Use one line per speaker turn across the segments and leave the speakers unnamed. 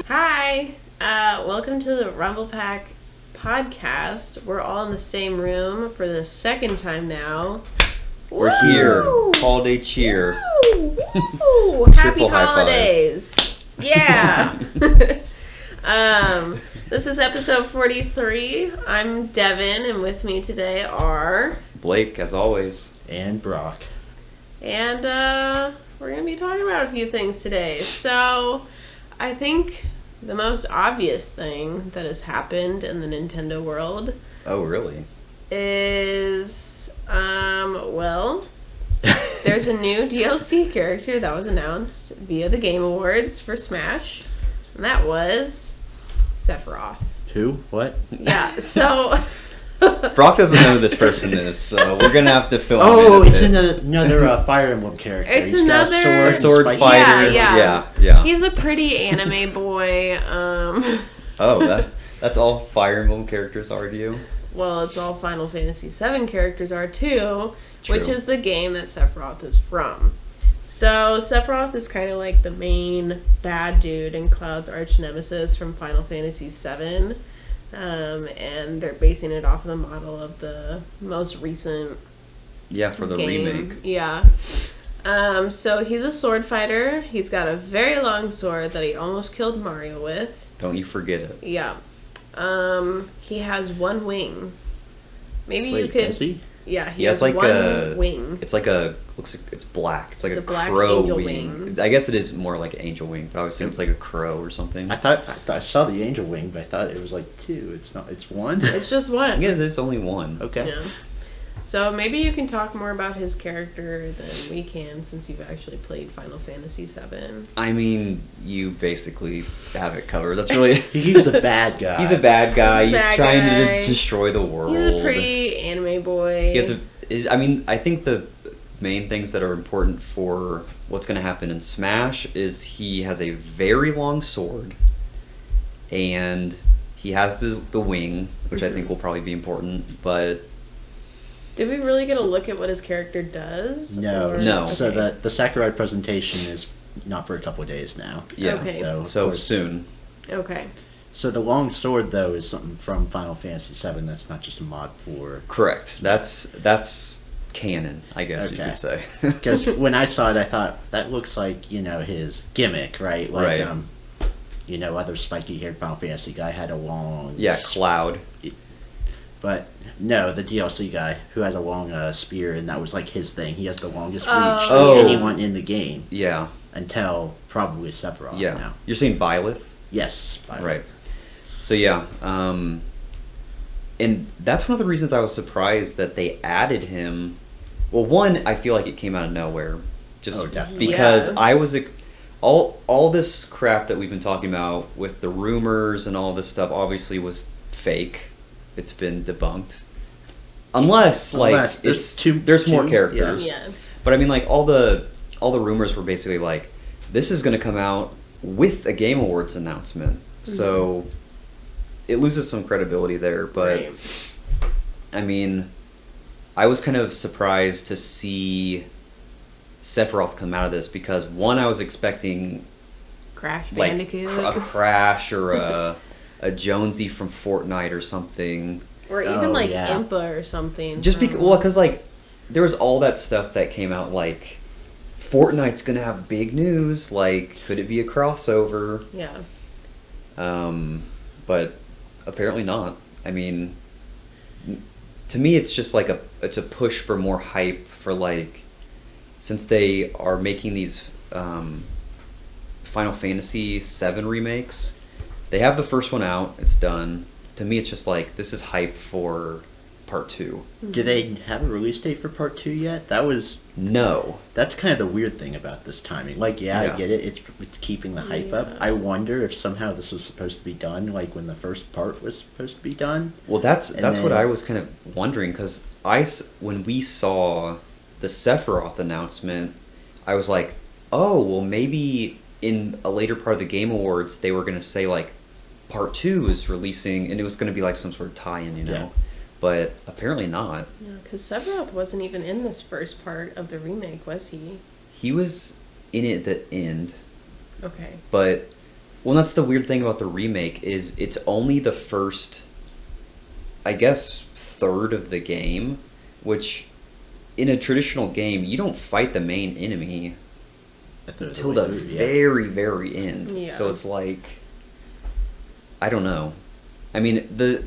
Hi, welcome to the Rumble Pak Podcast. We're all in the same room for the second time now.
We're
Woo!
here. Holiday cheer.
Woo! Woo! Happy
Triple high five.
holidays. Yeah. This is episode 43. I'm Devon, and with me today are
Blake, as always.
And Brock.
And we're going to be talking about a few things today. So, I think the most obvious thing that has happened in the Nintendo world
Oh, really?
is, there's a new DLC character that was announced via the Game Awards for Smash, and that was Sephiroth.
Who? What?
Yeah, so...
Brock doesn't know who this person is, so we're going to have to fill him
Oh,
in a
it's
bit.
another Fire Emblem character.
It's
He's got
another-
A sword
spiky-
fighter.
Yeah. He's a pretty anime boy.
Oh, that's all Fire Emblem characters are to you?
Well, it's all Final Fantasy VII characters are too,
True.
which is the game that Sephiroth is from. So Sephiroth is kind of like the main bad dude and Cloud's arch nemesis from Final Fantasy VII, and they're basing it off of the model of the most recent
Yeah, for the
game.
remake.
Yeah. So he's a sword fighter. He's got a very long sword that he almost killed Mario with.
Don't you forget it.
Yeah. He has one wing. Maybe
Wait,
you could.
does he?
Yeah, he
He
has
has like
one
a
wing.
It's like a looks like it's black. It's like
It's
a
a black
crow
angel
wing.
wing.
I guess it is more like angel wing, but I was thinking it's like a crow or something.
I thought I saw the angel wing, but I thought it was like two. It's not. It's one.
It's just
I
one.
guess it's only one.
Okay.
Yeah. So maybe you can talk more about his character than we can, since you've actually played Final Fantasy VII.
I mean, you basically have it covered. That's really
He's a bad guy.
He's a bad guy.
He's a
He's
bad
trying
guy.
to destroy the world.
He's a pretty anime boy.
He has I think the main things that are important for what's going to happen in Smash is he has a very long sword, and he has the wing, which I think will probably be important, but...
Did we really get a look at what his character does?
No.
Or-
No.
So
Okay.
the Sakurai presentation is not for a couple of days now.
Yeah,
Okay.
of
so
course.
soon.
Okay.
So the long sword though is something from Final Fantasy VII. That's not just a mod for.
Correct. That's canon, I guess you
Okay.
could say.
Because when I saw it, I thought that looks like his gimmick, right? Like
Right.
Other spiky-haired Final Fantasy guy had a long.
Yeah, Cloud.
But no, the DLC guy who had a long spear, and that was like his thing. He has the longest reach
Oh.
of anyone in the game
Yeah,
until probably Sephiroth
yeah.
now.
You're saying Byleth?
Yes.
Right. So yeah, and that's one of the reasons I was surprised that they added him. Well, one, I feel like it came out of nowhere, just
Oh, definitely.
because
Yeah.
I was all this crap that we've been talking about with the rumors and all this stuff obviously was fake. It's been debunked, unless like there's more characters.
Yeah.
But I mean, like all the rumors were basically like, this is going to come out with a Game Awards announcement, so it loses some credibility there. But
Right.
I mean, I was kind of surprised to see Sephiroth come out of this because one, I was expecting
Crash
like
Bandicoot.
a Crash or a Jonesy from Fortnite or something.
Or even
Oh,
like
yeah.
Impa or something.
Just
from-
because like there was all that stuff that came out like Fortnite's gonna have big news. Like, could it be a crossover?
Yeah.
But apparently not. I mean, to me, it's just like it's a push for more hype for like, since they are making these Final Fantasy VII remakes. They have the first one out. It's done. To me, it's just like this is hype for part 2.
Do they have a release date for part 2 yet? That's kind of the weird thing about this timing. Like,
Yeah.
I get it. It's keeping the hype up.
Yeah.
I wonder if somehow this was supposed to be done, like when the first part was supposed to be done.
Well, that's
And
what
then-
I was kind of wondering because when we saw the Sephiroth announcement, I was like, oh, well, maybe in a later part of the Game Awards they were going to say like part 2 is releasing and it was going to be like some sort of tie-in,
Yeah.
But apparently not.
Yeah, because Sephiroth wasn't even in this first part of the remake, was he?
He was in it at the end,
Okay.
but Well, that's the weird thing about the remake is it's only the first, I guess, third of the game, which in a traditional game you don't fight the main enemy until the very, very end.
Yeah.
So it's like, I don't know. I mean, the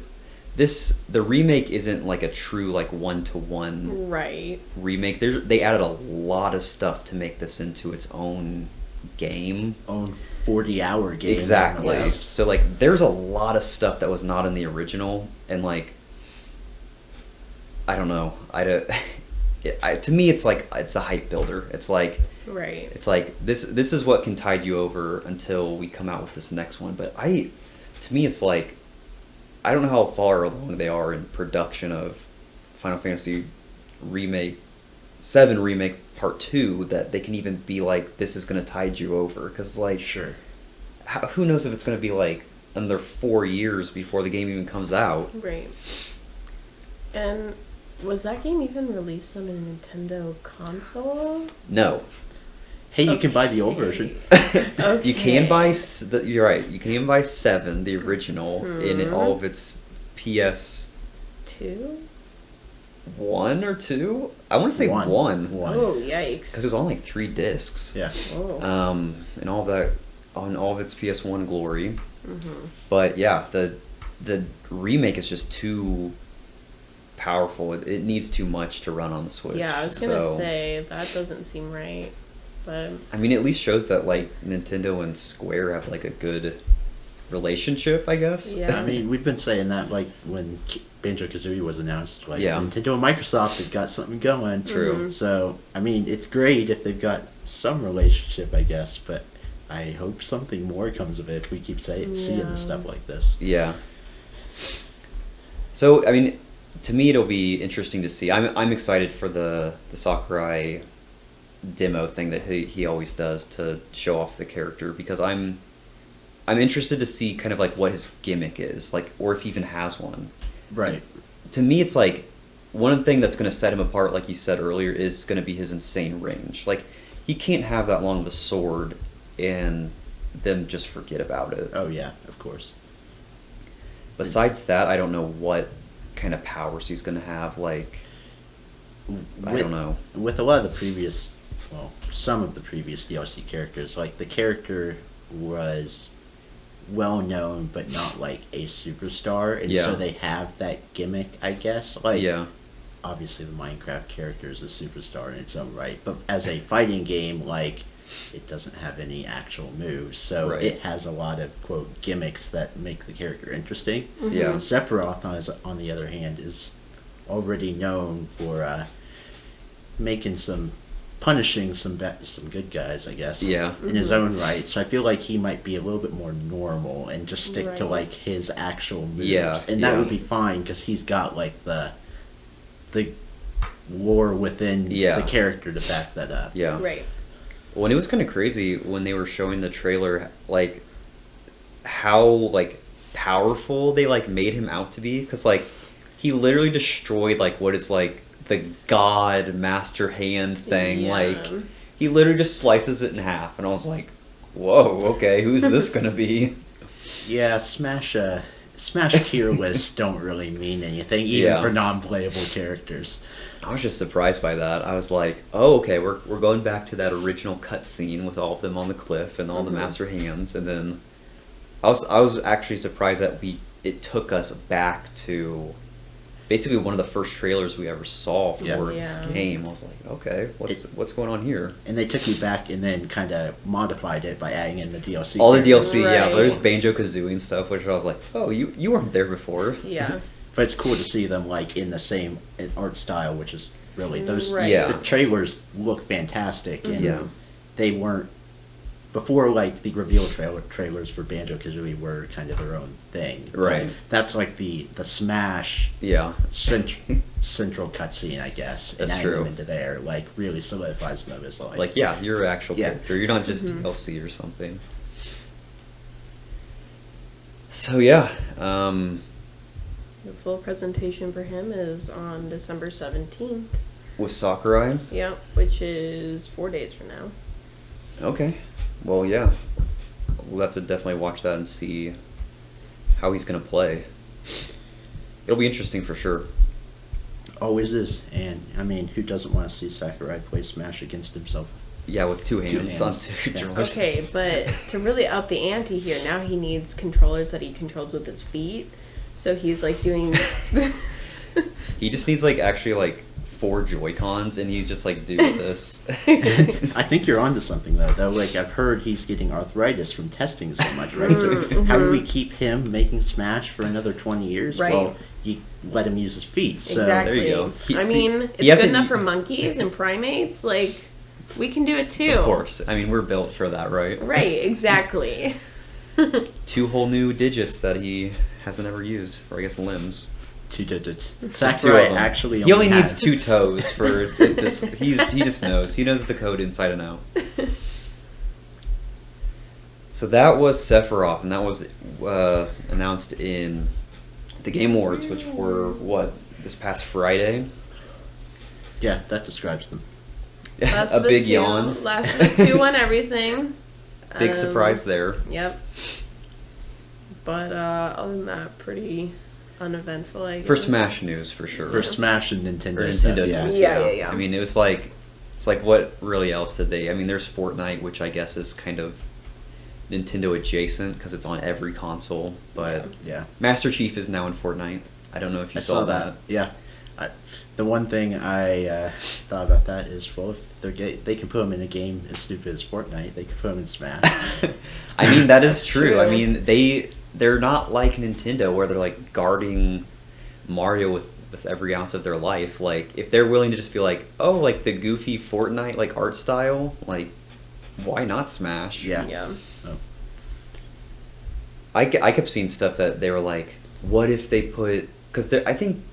remake isn't like a true like 1-to-1
Right.
remake. They added a lot of stuff to make this into its own game.
Own 40-hour game.
Exactly.
Yes.
So like, there's a lot of stuff that was not in the original, and like, I don't know. To me, it's like it's a hype builder. It's like.
Right.
It's like this is what can tide you over until we come out with this next one. But to me, it's like, I don't know how far along they are in production of Final Fantasy Remake 7 Remake Part 2 that they can even be like, this is going to tide you over. Because, like,
sure,
who knows if it's going to be like another 4 years before the game even comes out.
Right. And was that game even released on a Nintendo console?
No.
Hey, you can buy the old version.
Okay.
You can buy, you're right, you can even buy 7, the original, in all of its PS...
2?
1 or 2? I want to say 1.
Oh, yikes.
Because it was on like 3 discs.
Yeah.
Oh.
And all of that, on all of its PS1 glory.
Mm-hmm.
But yeah, the remake is just too powerful. It needs too much to run on the Switch.
Yeah, I was going to say, that doesn't seem right. But
I mean, it at least shows that like Nintendo and Square have like a good relationship, I guess.
Yeah.
I mean, we've been saying that like when Banjo-Kazooie was announced, like
Yeah.
Nintendo and Microsoft have got something going.
True.
Mhm.
So, I mean, it's great if they've got some relationship, I guess, but I hope something more comes of it if we keep seeing
Yeah.
stuff like this.
Yeah. So, I mean, to me, it'll be interesting to see. I'm excited for the Sakurai demo thing that he always does to show off the character, because I'm interested to see kind of like what his gimmick is, like, or if he even has one.
Right.
To me, it's like one thing that's going to set him apart, like you said earlier, is going to be his insane range. Like, he can't have that long of a sword and then just forget about it.
Oh, yeah, of course.
Besides that, I don't know what kind of powers he's going to have. Like, I don't know.
With a lot of the previous, well, some of the previous DLC characters, like the character was well known but not like a superstar, and
Yeah.
so they have that gimmick, I guess. Like,
Yeah.
obviously the Minecraft character is a superstar in its own right, but as a fighting game, like, it doesn't have any actual moves, so
Right.
it has a lot of, quote, gimmicks that make the character interesting.
Mhm.
Yeah.
Sephiroth, on the other hand, is already known for punishing some good guys, I guess.
Yeah.
In his
Mhm.
own right. So I feel like he might be a little bit more normal and just stick to
Right.
like his actual moves.
Yeah,
And that
yeah.
would be fine because he's got like the lore within
Yeah.
the character to back that up.
Yeah.
Right.
Well, and it was kind of crazy when they were showing the trailer, like, how, like, powerful they, like, made him out to be. Because, like, he literally destroyed, like, what is, like, the god master hand thing.
Yeah.
Like, he literally just slices it in half. And I was like, whoa, okay, who's this going to be?
Yeah, Smash tier lists don't really mean anything, even
Yeah.
for non-playable characters.
I was just surprised by that. I was like, oh, okay, we're going back to that original cutscene with all of them on the cliff and all the
Mhm.
master hands, and then I was actually surprised that it took us back to basically one of the first trailers we ever saw for
Yeah.
this
Yeah.
game. I was like, okay, what's going on here?
And they took you back and then kind of modified it by adding in the DLC.
All the
characters.
DLC, yeah,
Right.
there's Banjo-Kazooie and stuff, which I was like, oh, you weren't there before.
Yeah.
But it's cool to see them like in the same art style, which is really those.
Right.
Yeah.
The trailers look fantastic, and
Yeah.
they weren't before. Like the reveal trailers for Banjo-Kazooie were kind of their own thing.
Right.
That's like the Smash
Yeah.
central cutscene, I guess.
That's
and adding
true.
them into there like really solidifies them as like.
Like, yeah, you're an actual
Yeah.
character. You're not just
Mhm.
DLC or something. So yeah,
The full presentation for him is on December 17th.
with Sakurai.
Yeah, which is 4 days from now.
Okay. Well, yeah. we'll have to definitely watch that and see how he's going to play. It'll be interesting for sure.
Always is, and I mean, who doesn't want to see Sakurai play Smash against himself?
Yeah, with two hands on
hands.
two
Yeah.
drawers.
Okay, but to really up the ante here, now he needs controllers that he controls with his feet. So he's like doing.
He just needs like actually like 4 Joy-Cons, and he's just like do this.
I think you're onto something though. Like I've heard he's getting arthritis from testing so much, right? So how do we keep him making Smash for another 20 years?
Right.
Well, you let him use his feet. So
Exactly.
there you go.
I mean, it's good enough for monkeys and primates. Like, we can do it too.
Of course. I mean, we're built for that, right?
Right, exactly.
2 whole new digits that he hasn't ever used, or I guess limbs.
2 digits.
Just 2
Sakurai
of them.
actually
He only needs
has-
2 toes for this. He just knows. He knows the code inside and out. So that was Sephiroth, and that was announced in the Game Awards, which were, this past Friday?
Yeah, that describes them.
Last
A
of Us
big
2.
yawn.
Last of Us 2 won everything.
Big surprise there.
Yep. But other than that, pretty uneventful, I guess.
For Smash news, for sure.
For Smash and Nintendo,
Or
stuff,
Nintendo
yeah.
news,
Yeah.
I mean, it's like what really else did they? I mean, there's Fortnite, which I guess is kind of Nintendo adjacent because it's on every console. But
Yeah.
Master Chief is now in Fortnite. I don't know if you
I saw that. Yeah. The one thing I thought about that is, well, if they can put him in a game as stupid as Fortnite, they can put him in Smash.
I mean, that is
That's
true.
true.
I mean, they're not like Nintendo where they're like guarding Mario with every ounce of their life. Like, if they're willing to just be like, oh, like the goofy Fortnite like art style, like, why not Smash?
Yeah.
Yeah.
So,
I kept seeing stuff that they were like, what if they put... Because I think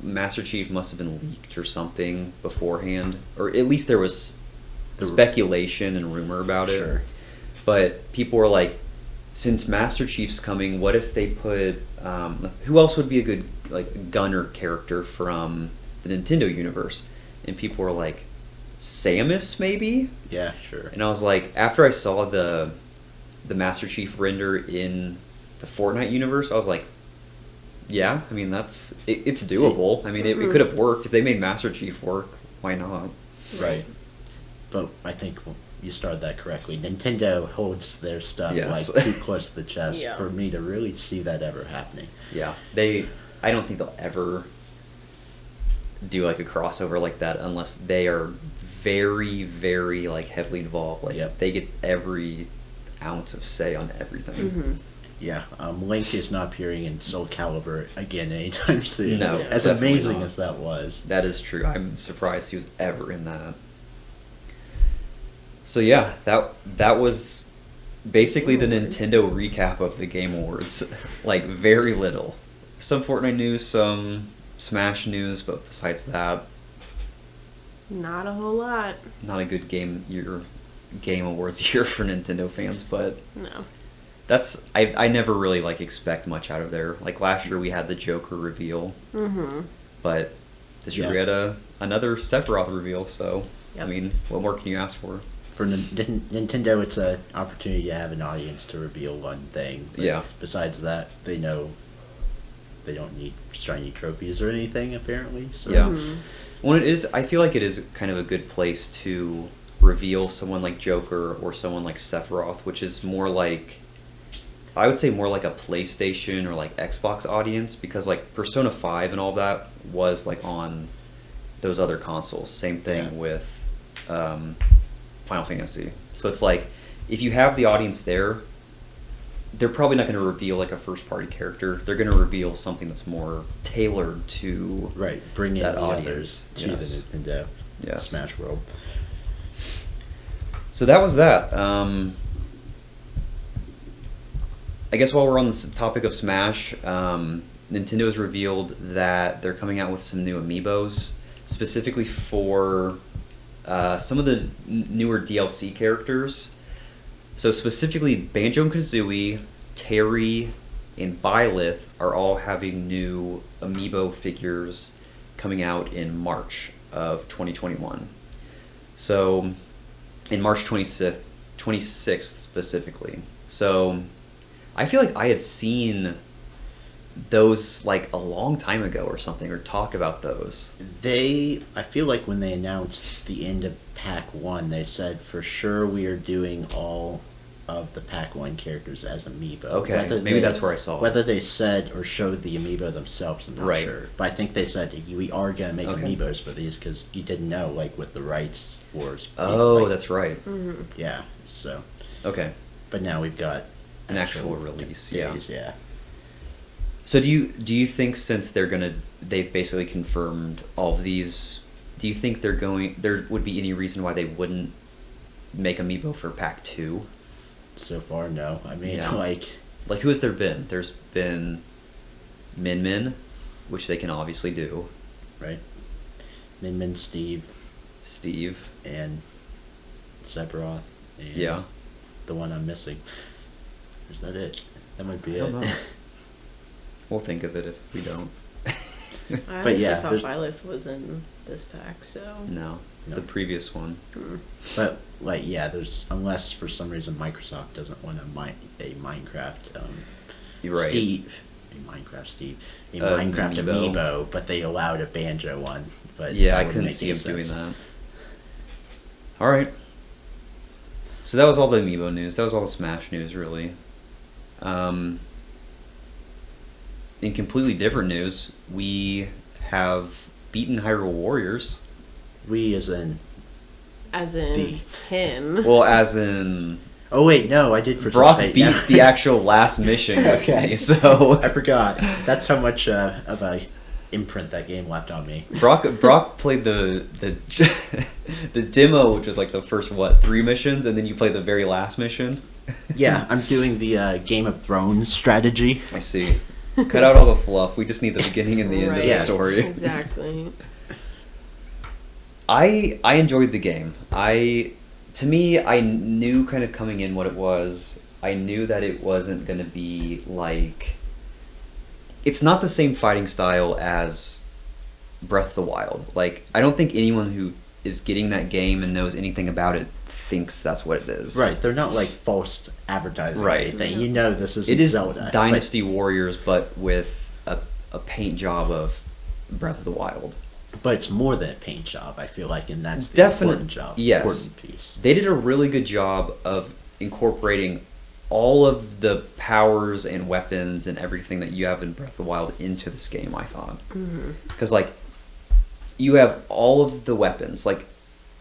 Master Chief must have been leaked or something beforehand. Or at least there was speculation and rumor about it.
Sure.
But people were like, since Master Chief's coming, what if they put... who else would be a good like gunner character from the Nintendo universe? And people were like, Samus maybe?
yeah, sure.
And I was like, after I saw the Master Chief render in the Fortnite universe, I was like, yeah, I mean, it's doable. I mean, it could have worked. If they made Master Chief work, why not?
Right. But I think you started that correctly. Nintendo holds their stuff
Yes.
like too close to the chest
Yeah.
for me to really see that ever happening.
Yeah, I don't think they'll ever do like a crossover like that unless they are very, very like heavily involved. Like,
Yep.
they get every ounce of say on everything.
Mm-hmm.
Yeah, Link is not appearing in Soul Calibur again anytime soon.
No,
as
definitely
amazing
not.
as that was.
That is true. I'm surprised he was ever in that. So yeah, that was basically the Nintendo recap of the Game Awards. Like, very little. Some Fortnite news, some Smash news, but besides that,
Not a whole lot.
not a good Game Awards year for Nintendo fans, but
No.
I never really like expect much out of there. Like, last year we had the Joker reveal,
Mm-hmm.
but this year we
Yeah.
had another Sephiroth reveal, so I
Yep.
mean, what more can you ask for?
For Nintendo, it's an opportunity to have an audience to reveal one thing. But
Yeah.
Besides that, they know they don't need shiny trophies or anything, apparently. So
Yeah.
Mhm.
Well, I feel like it is kind of a good place to reveal someone like Joker or someone like Sephiroth, which is more like, I would say more like a PlayStation or like Xbox audience, because like Persona 5 and all that was like on those other consoles. Same thing
Yeah.
with Final Fantasy. So it's like, if you have the audience there, they're probably not going to reveal like a first party character. They're going to reveal something that's more tailored to
Right, bring in
that
the
audience.
others to
Yes.
the Nintendo
Yes.
Smash World.
So that was that. I guess while we're on this topic of Smash, Nintendo has revealed that they're coming out with some new amiibos, specifically for some of the newer DLC characters. So specifically, Banjo and Kazooie, Terry, and Byleth are all having new amiibo figures coming out in March of 2021. So in March 26th specifically. So I feel like I had seen those like a long time ago or something, or talk about those.
I feel like when they announced the end of Pack 1, they said for sure we are doing all of the Pack 1 characters as amiibo.
Okay, maybe that's where I saw it.
Whether they said or showed the amiibo themselves, I'm not
Right.
sure. But I think they said we are going to make
Okay.
amiibos for these because you didn't know, like, with the rights wars.
Oh,
like,
that's right.
Yeah, so.
Okay.
But now we've got
An actual release, yeah.
days, yeah.
So do you think, since they've basically confirmed all of these, do you think there would be any reason why they wouldn't make amiibo for Pack 2?
So far, no. I mean,
Yeah.
like
Like, who has there been? There's been Min Min, which they can obviously do.
right? Min Min, Steve, and Sephiroth, and
Yeah.
the one I'm missing. Is that it? That might be
I
it.
don't know. We'll think of it if we don't.
I
But
honestly
yeah,
thought
there's-
Byleth was in this pack, so.
No,
No.
the previous one.
But like, yeah, there's, unless for some reason Microsoft doesn't want a Minecraft
You're right.
Steve, a Minecraft
Amiibo.
amiibo, but they allowed a Banjo one. But
Yeah,
that
I
wouldn't
couldn't
make
see
any
him doing
sense.
that. All right. So that was all the amiibo news. That was all the Smash news, really. In completely different news, we have beaten Hyrule Warriors.
We as in.
As in him.
Well, as in
Oh wait, no, I did
Brock
participate.
beat
Yeah.
the actual last mission. with
Okay.
me, so
I forgot. That's how much of a imprint that game left on me.
Brock played the the demo, which was like the first 3 missions, and then you played the very last mission.
Yeah, I'm doing the Game of Thrones strategy.
I see. Cut out all the fluff. We just need the beginning and the end of the
Yeah.
story.
Exactly.
I enjoyed the game. To me, I knew kind of coming in what it was. I knew that it wasn't going to be like... It's not the same fighting style as Breath of the Wild. Like, I don't think anyone who is getting that game and knows anything about it thinks that's what it is.
Right, they're not like false advertising
Right.
or anything. You know this is
It is
Zelda.
Dynasty Warriors, but with a paint job of Breath of the Wild.
But it's more than a paint job, I feel like, and that's the
Definite-
important job.
yes.
Important piece.
They did a really good job of incorporating all of the powers and weapons and everything that you have in Breath of the Wild into this game, I thought. Because, like, you have all of the weapons, like,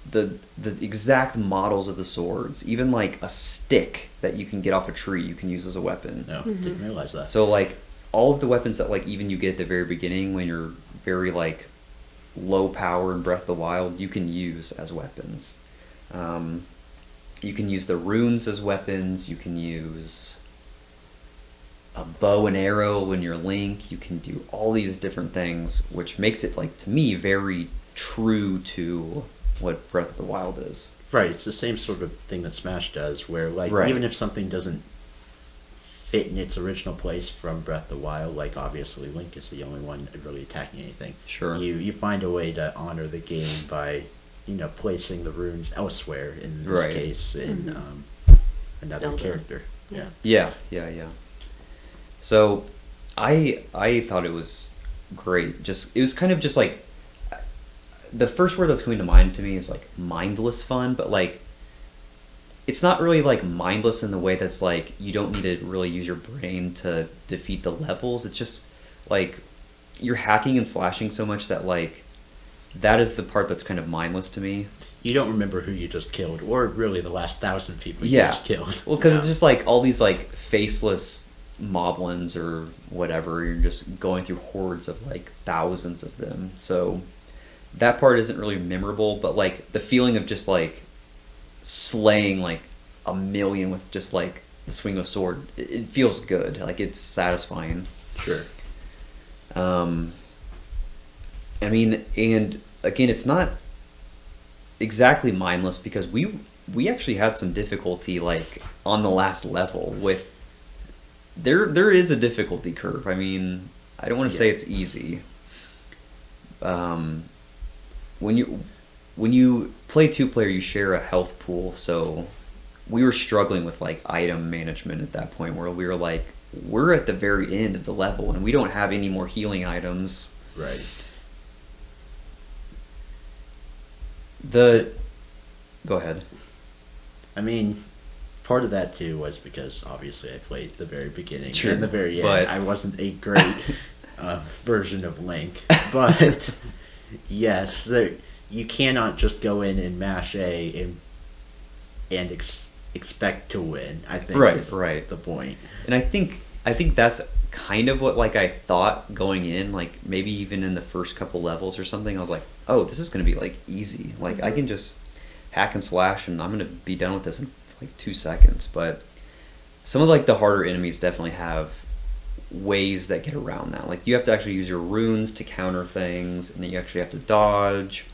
the exact models of the swords, even, like, a stick that you can get off a tree you can use as a weapon.
No, didn't realize that.
So, like, all of the weapons that, like, even you get at the very beginning when you're very, like, low power in Breath of the Wild, you can use as weapons. You can use the runes as weapons. You can use a bow and arrow when you're Link. You can do all these different things, which makes it, like, to me, very true to what Breath of the Wild is.
Right, it's the same sort of thing that Smash does, where, like,
Right.
even if something doesn't fit in its original place from Breath of the Wild, like, obviously Link is the only one really attacking anything.
Sure.
You find a way to honor the game by, placing the runes elsewhere, in this
Right.
case, in another
Zelda.
character.
Yeah.
Yeah. So, I thought it was great. It was kind of just like, the first word that's coming to mind to me is like mindless fun, but like, it's not really like mindless in the way that's like you don't need to really use your brain to defeat the levels. It's just like you're hacking and slashing so much that like that is the part that's kind of mindless to me.
You don't remember who you just killed, or really the last 1,000 people you
Yeah.
just killed.
Well, because it's just like all these like faceless moblins or whatever. You're just going through hordes of like thousands of them. So that part isn't really memorable, but like the feeling of just like slaying like 1,000,000 with just like the swing of a sword, it feels good. Like it's satisfying.
Sure.
I mean, and again, it's not exactly mindless because we actually had some difficulty like on the last level with there is a difficulty curve. I mean, I don't want to say it's easy. When you play 2-player, you share a health pool, so we were struggling with like item management at that point, where we were like, we're at the very end of the level and we don't have any more healing items.
Right.
Go ahead.
I mean, part of that too was because obviously I played the very beginning
Sure,
and the very end.
but-
I wasn't a great version of Link, but yes, you cannot just go in and mash A and expect to win. I think is
Right.
the point.
And I think that's kind of what like I thought going in, like maybe even in the first couple levels or something. I was like, oh, this is gonna be like easy. Like I can just hack and slash and I'm gonna be done with this in like 2 seconds. But some of like the harder enemies definitely have ways that get around that. Like you have to actually use your runes to counter things, and then you actually have to dodge.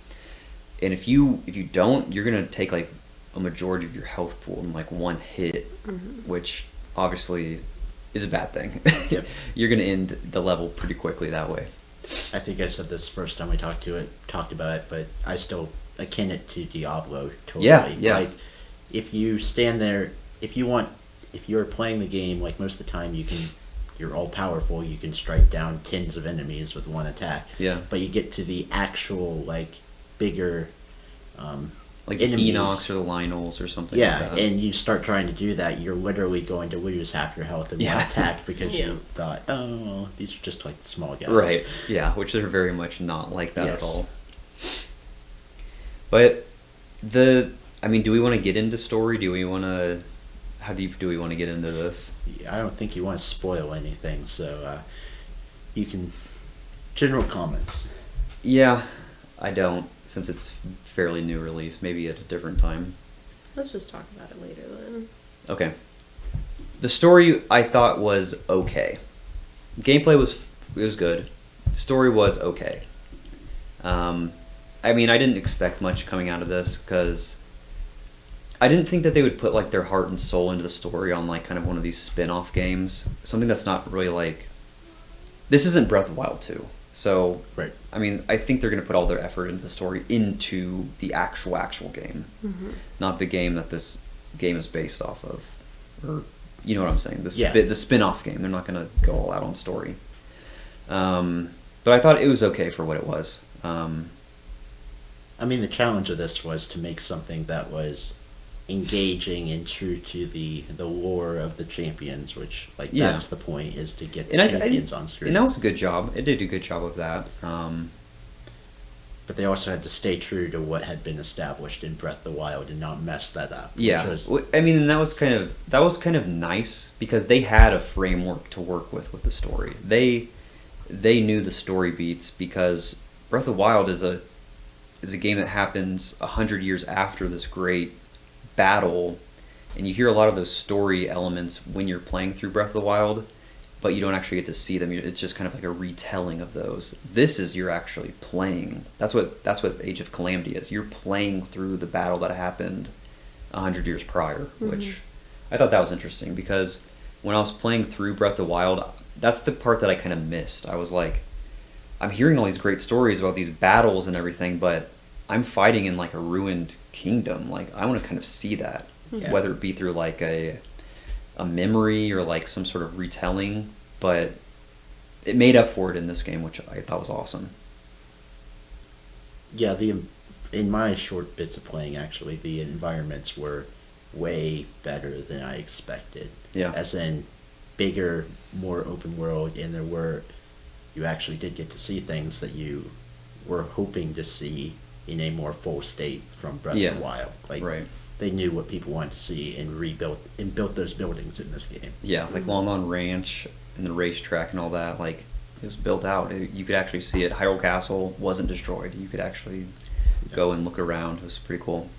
And if you don't, you're gonna take like a majority of your health pool in like one hit, which obviously is a bad thing.
Yep.
You're gonna end the level pretty quickly that way.
I think I said this first time we talked about it, but I still akin it to Diablo totally.
Yeah.
Like if you stand there, if you're playing the game, like most of the time you're all powerful, you can strike down tens of enemies with one attack.
Yeah.
But you get to the actual like bigger
Like the
enemies.
Enochs or the Lionels or something
Yeah,
like that.
and you start trying to do that, you're literally going to lose half your health in one attack because you thought, oh, well, these are just like the small guys.
Right, yeah, which they're very much not like that
Yes.
at all. But I mean, do we want to get into story? How deep do we want to get into this?
I don't think you want to spoil anything, so you can... General comments.
Yeah, I don't, since it's fairly new release, maybe at a different time.
Let's just talk about it later then.
Okay. The story I thought was okay. Gameplay was good. The story was okay. I mean, I didn't expect much coming out of this because I didn't think that they would put like their heart and soul into the story on like kind of one of these spin-off games. Something that's not really like... This isn't Breath of the Wild 2. So,
Right.
I mean, I think they're going to put all their effort into the story into the actual game, not the game that this game is based off of, or you know what I'm saying? The spin-off game. They're not going to go all out on story. But I thought it was okay for what it was.
I mean, the challenge of this was to make something that was engaging and true to the lore of the champions, which that's the point, is to get the champions on screen.
And that was a good job. It did a good job of that.
But they also had to stay true to what had been established in Breath of the Wild and not mess that up.
Yeah, I mean, and that was kind of nice because they had a framework to work with the story. They knew the story beats because Breath of the Wild is a game that happens 100 years after this great battle, and you hear a lot of those story elements when you're playing through Breath of the Wild, but you don't actually get to see them. It's just kind of like a retelling of those. This is you're actually playing. That's what Age of Calamity is. You're playing through the battle that happened 100 years prior, which I thought that was interesting because when I was playing through Breath of the Wild, that's the part that I kind of missed. I was like, I'm hearing all these great stories about these battles and everything, but I'm fighting in like a ruined kingdom. Like I want to kind of see that, whether it be through like a memory or like some sort of retelling. But it made up for it in this game, which I thought was awesome.
Yeah, in my short bits of playing, actually, the environments were way better than I expected.
Yeah.
As in bigger, more open world, and you actually did get to see things that you were hoping to see in a more full state from Breath of the Wild. Like, they knew what people wanted to see and built those buildings in this game.
Yeah, like Long On Ranch and the racetrack and all that, like, it was built out. You could actually see it. Hyrule Castle wasn't destroyed. You could actually go and look around. It was pretty cool.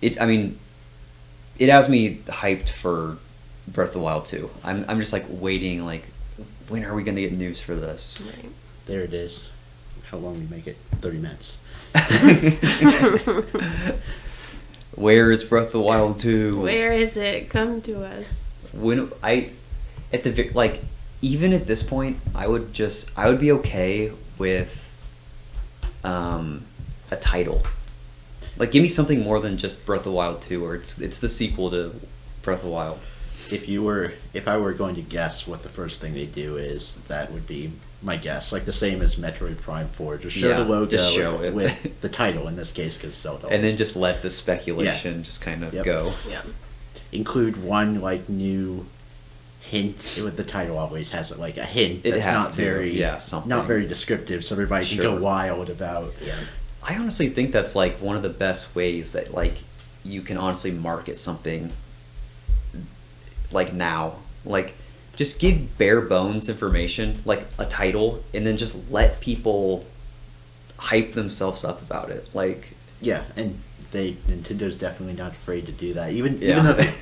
It has me hyped for Breath of the Wild 2. I'm just like waiting, like, when are we going to get news for this?
Right.
There it is. How long we make it? 30 minutes.
Where is Breath of the Wild 2?
Where is it? Come to us.
Even at this point, I would be okay with a title. Like, give me something more than just Breath of the Wild 2, or it's the sequel to Breath of the Wild.
If I were going to guess what the first thing they do is, that would be my guess. Like the same as Metroid Prime 4. Just show the logo
just show it.
with the title, in this case, because Zelda.
And then just let the speculation just kind of go.
Yeah.
Include one, like, new hint. With the title always has, like, a hint that's not very descriptive, so everybody can go wild about.
Yeah.
I honestly think that's, like, one of the best ways that, like, you can honestly market something, like, now. Like, just give bare bones information, like a title, and then just let people hype themselves up about it. Like,
yeah, and Nintendo's definitely not afraid to do that, even though they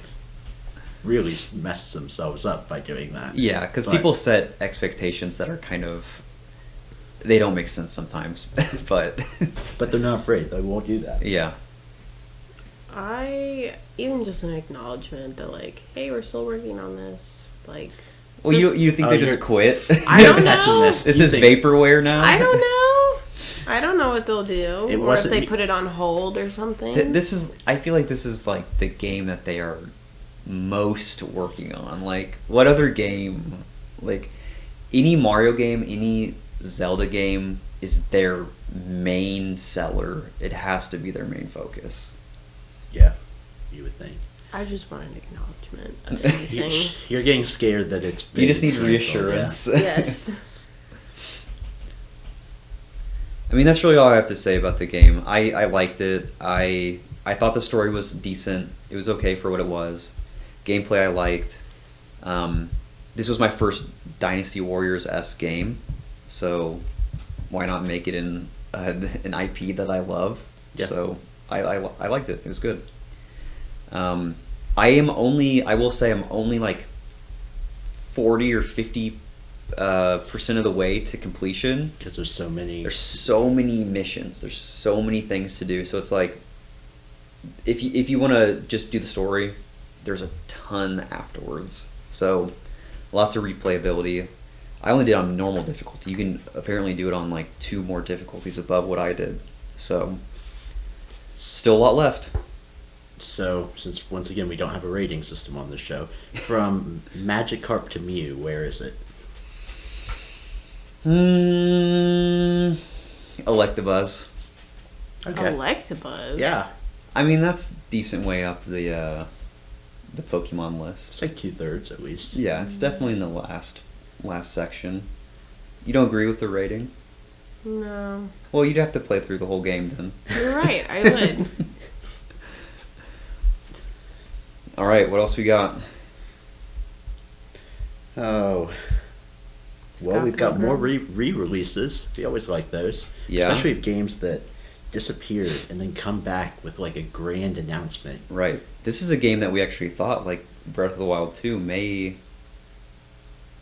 really messed themselves up by doing that.
Yeah, because people set expectations that are kind of, they don't make sense sometimes, but
they're not afraid. They won't do that.
Yeah.
Even just an acknowledgement that, like, hey, we're still working on this. Like,
well, you think they just quit?
I don't know.
This is vaporware now?
I don't know. I don't know what they'll do. Or if they put it on hold or something.
I feel like this is, like, the game that they are most working on. Like, what other game, like, any Mario game, any Zelda game is their main seller. It has to be their main focus.
Yeah, you would think.
I just want an acknowledgement of anything.
You're getting scared that it's been
You just need reassurance.
Yeah. Yes.
I mean, that's really all I have to say about the game. I liked it. I thought the story was decent. It was okay for what it was. Gameplay I liked. This was my first Dynasty Warriors-esque game, so why not make it in an IP that I love? Yeah. So I liked it. It was good. I will say I'm only like 40 or 50% of the way to completion.
Because there's so many
missions. There's so many things to do. So it's like, if you want to just do the story, there's a ton afterwards. So lots of replayability. I only did it on normal difficulty. You can apparently do it on like 2 more difficulties above what I did. So still a lot left.
So, since once again we don't have a rating system on this show, from Magikarp to Mew, where is it?
Electabuzz.
Okay. Electabuzz?
Yeah.
I mean, that's decent way up the Pokemon list.
It's like 2/3 at least.
Yeah, it's definitely in the last section. You don't agree with the rating?
No.
Well, you'd have to play through the whole game then.
You're right, I would.
All right, what else we got?
Oh. Well, we've got more re-releases. We always like those.
Yeah.
Especially if games that disappeared and then come back with like a grand announcement.
Right. This is a game that we actually thought, like, Breath of the Wild 2 may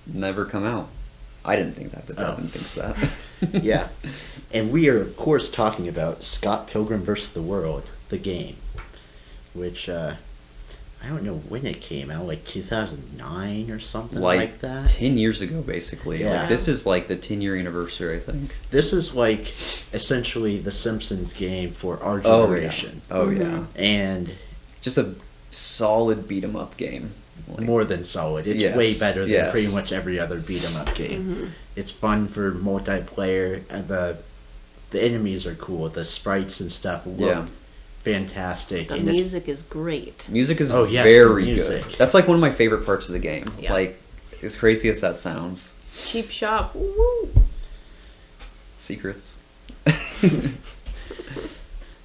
never come out. I didn't think that, but Devon thinks that.
Yeah. And we are, of course, talking about Scott Pilgrim vs. the World, the game, which, I don't know when it came out, like 2009 or something like that.
10 years ago, basically.
Yeah.
Like, this is like the 10-year anniversary, I think.
This is like essentially the Simpsons game for our generation.
Oh, yeah.
And
just a solid beat-em-up game.
Like, more than solid. It's way better than pretty much every other beat-em-up game.
Mm-hmm.
It's fun for multiplayer, and the enemies are cool. The sprites and stuff look fantastic.
The music is great.
Music is very good. That's like one of my favorite parts of the game.
Yeah.
Like, as crazy as that sounds.
Cheap shop. Woo!
Secrets.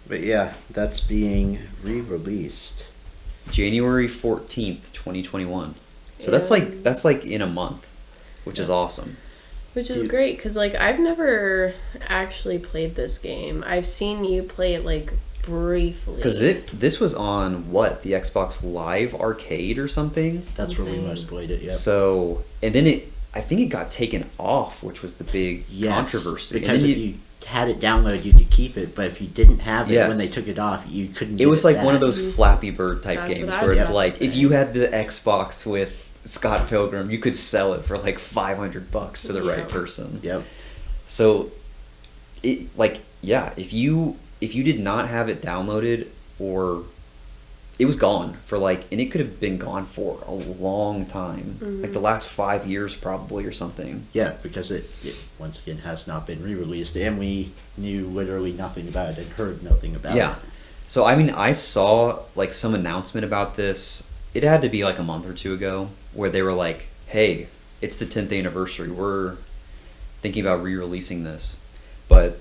But yeah, that's being re-released.
January 14th, 2021. So that's like in a month, which is awesome.
Which is great, because, like, I've never actually played this game. I've seen you play it, like, briefly.
Because this was on, what, the Xbox Live Arcade or something?
That's where we most played it, yeah.
So, and then I think it got taken off, which was the big controversy.
Because if you had it downloaded, you could keep it, but if you didn't have it when they took it off, you couldn't get it.
It was like
back.
one of those Flappy Bird type games where it's like, if you had the Xbox with Scott Pilgrim, you could sell it for like $500 to the right person.
Yep.
So, if you if you did not have it downloaded, or it was gone for like, and it could have been gone for a long time, like the last 5 years probably or something.
Yeah, because it once again has not been re-released, and we knew literally nothing about it and heard nothing about it.
Yeah. So I mean, I saw like some announcement about this. It had to be like a month or two ago, where they were like, "Hey, it's the 10th anniversary. We're thinking about re-releasing this," but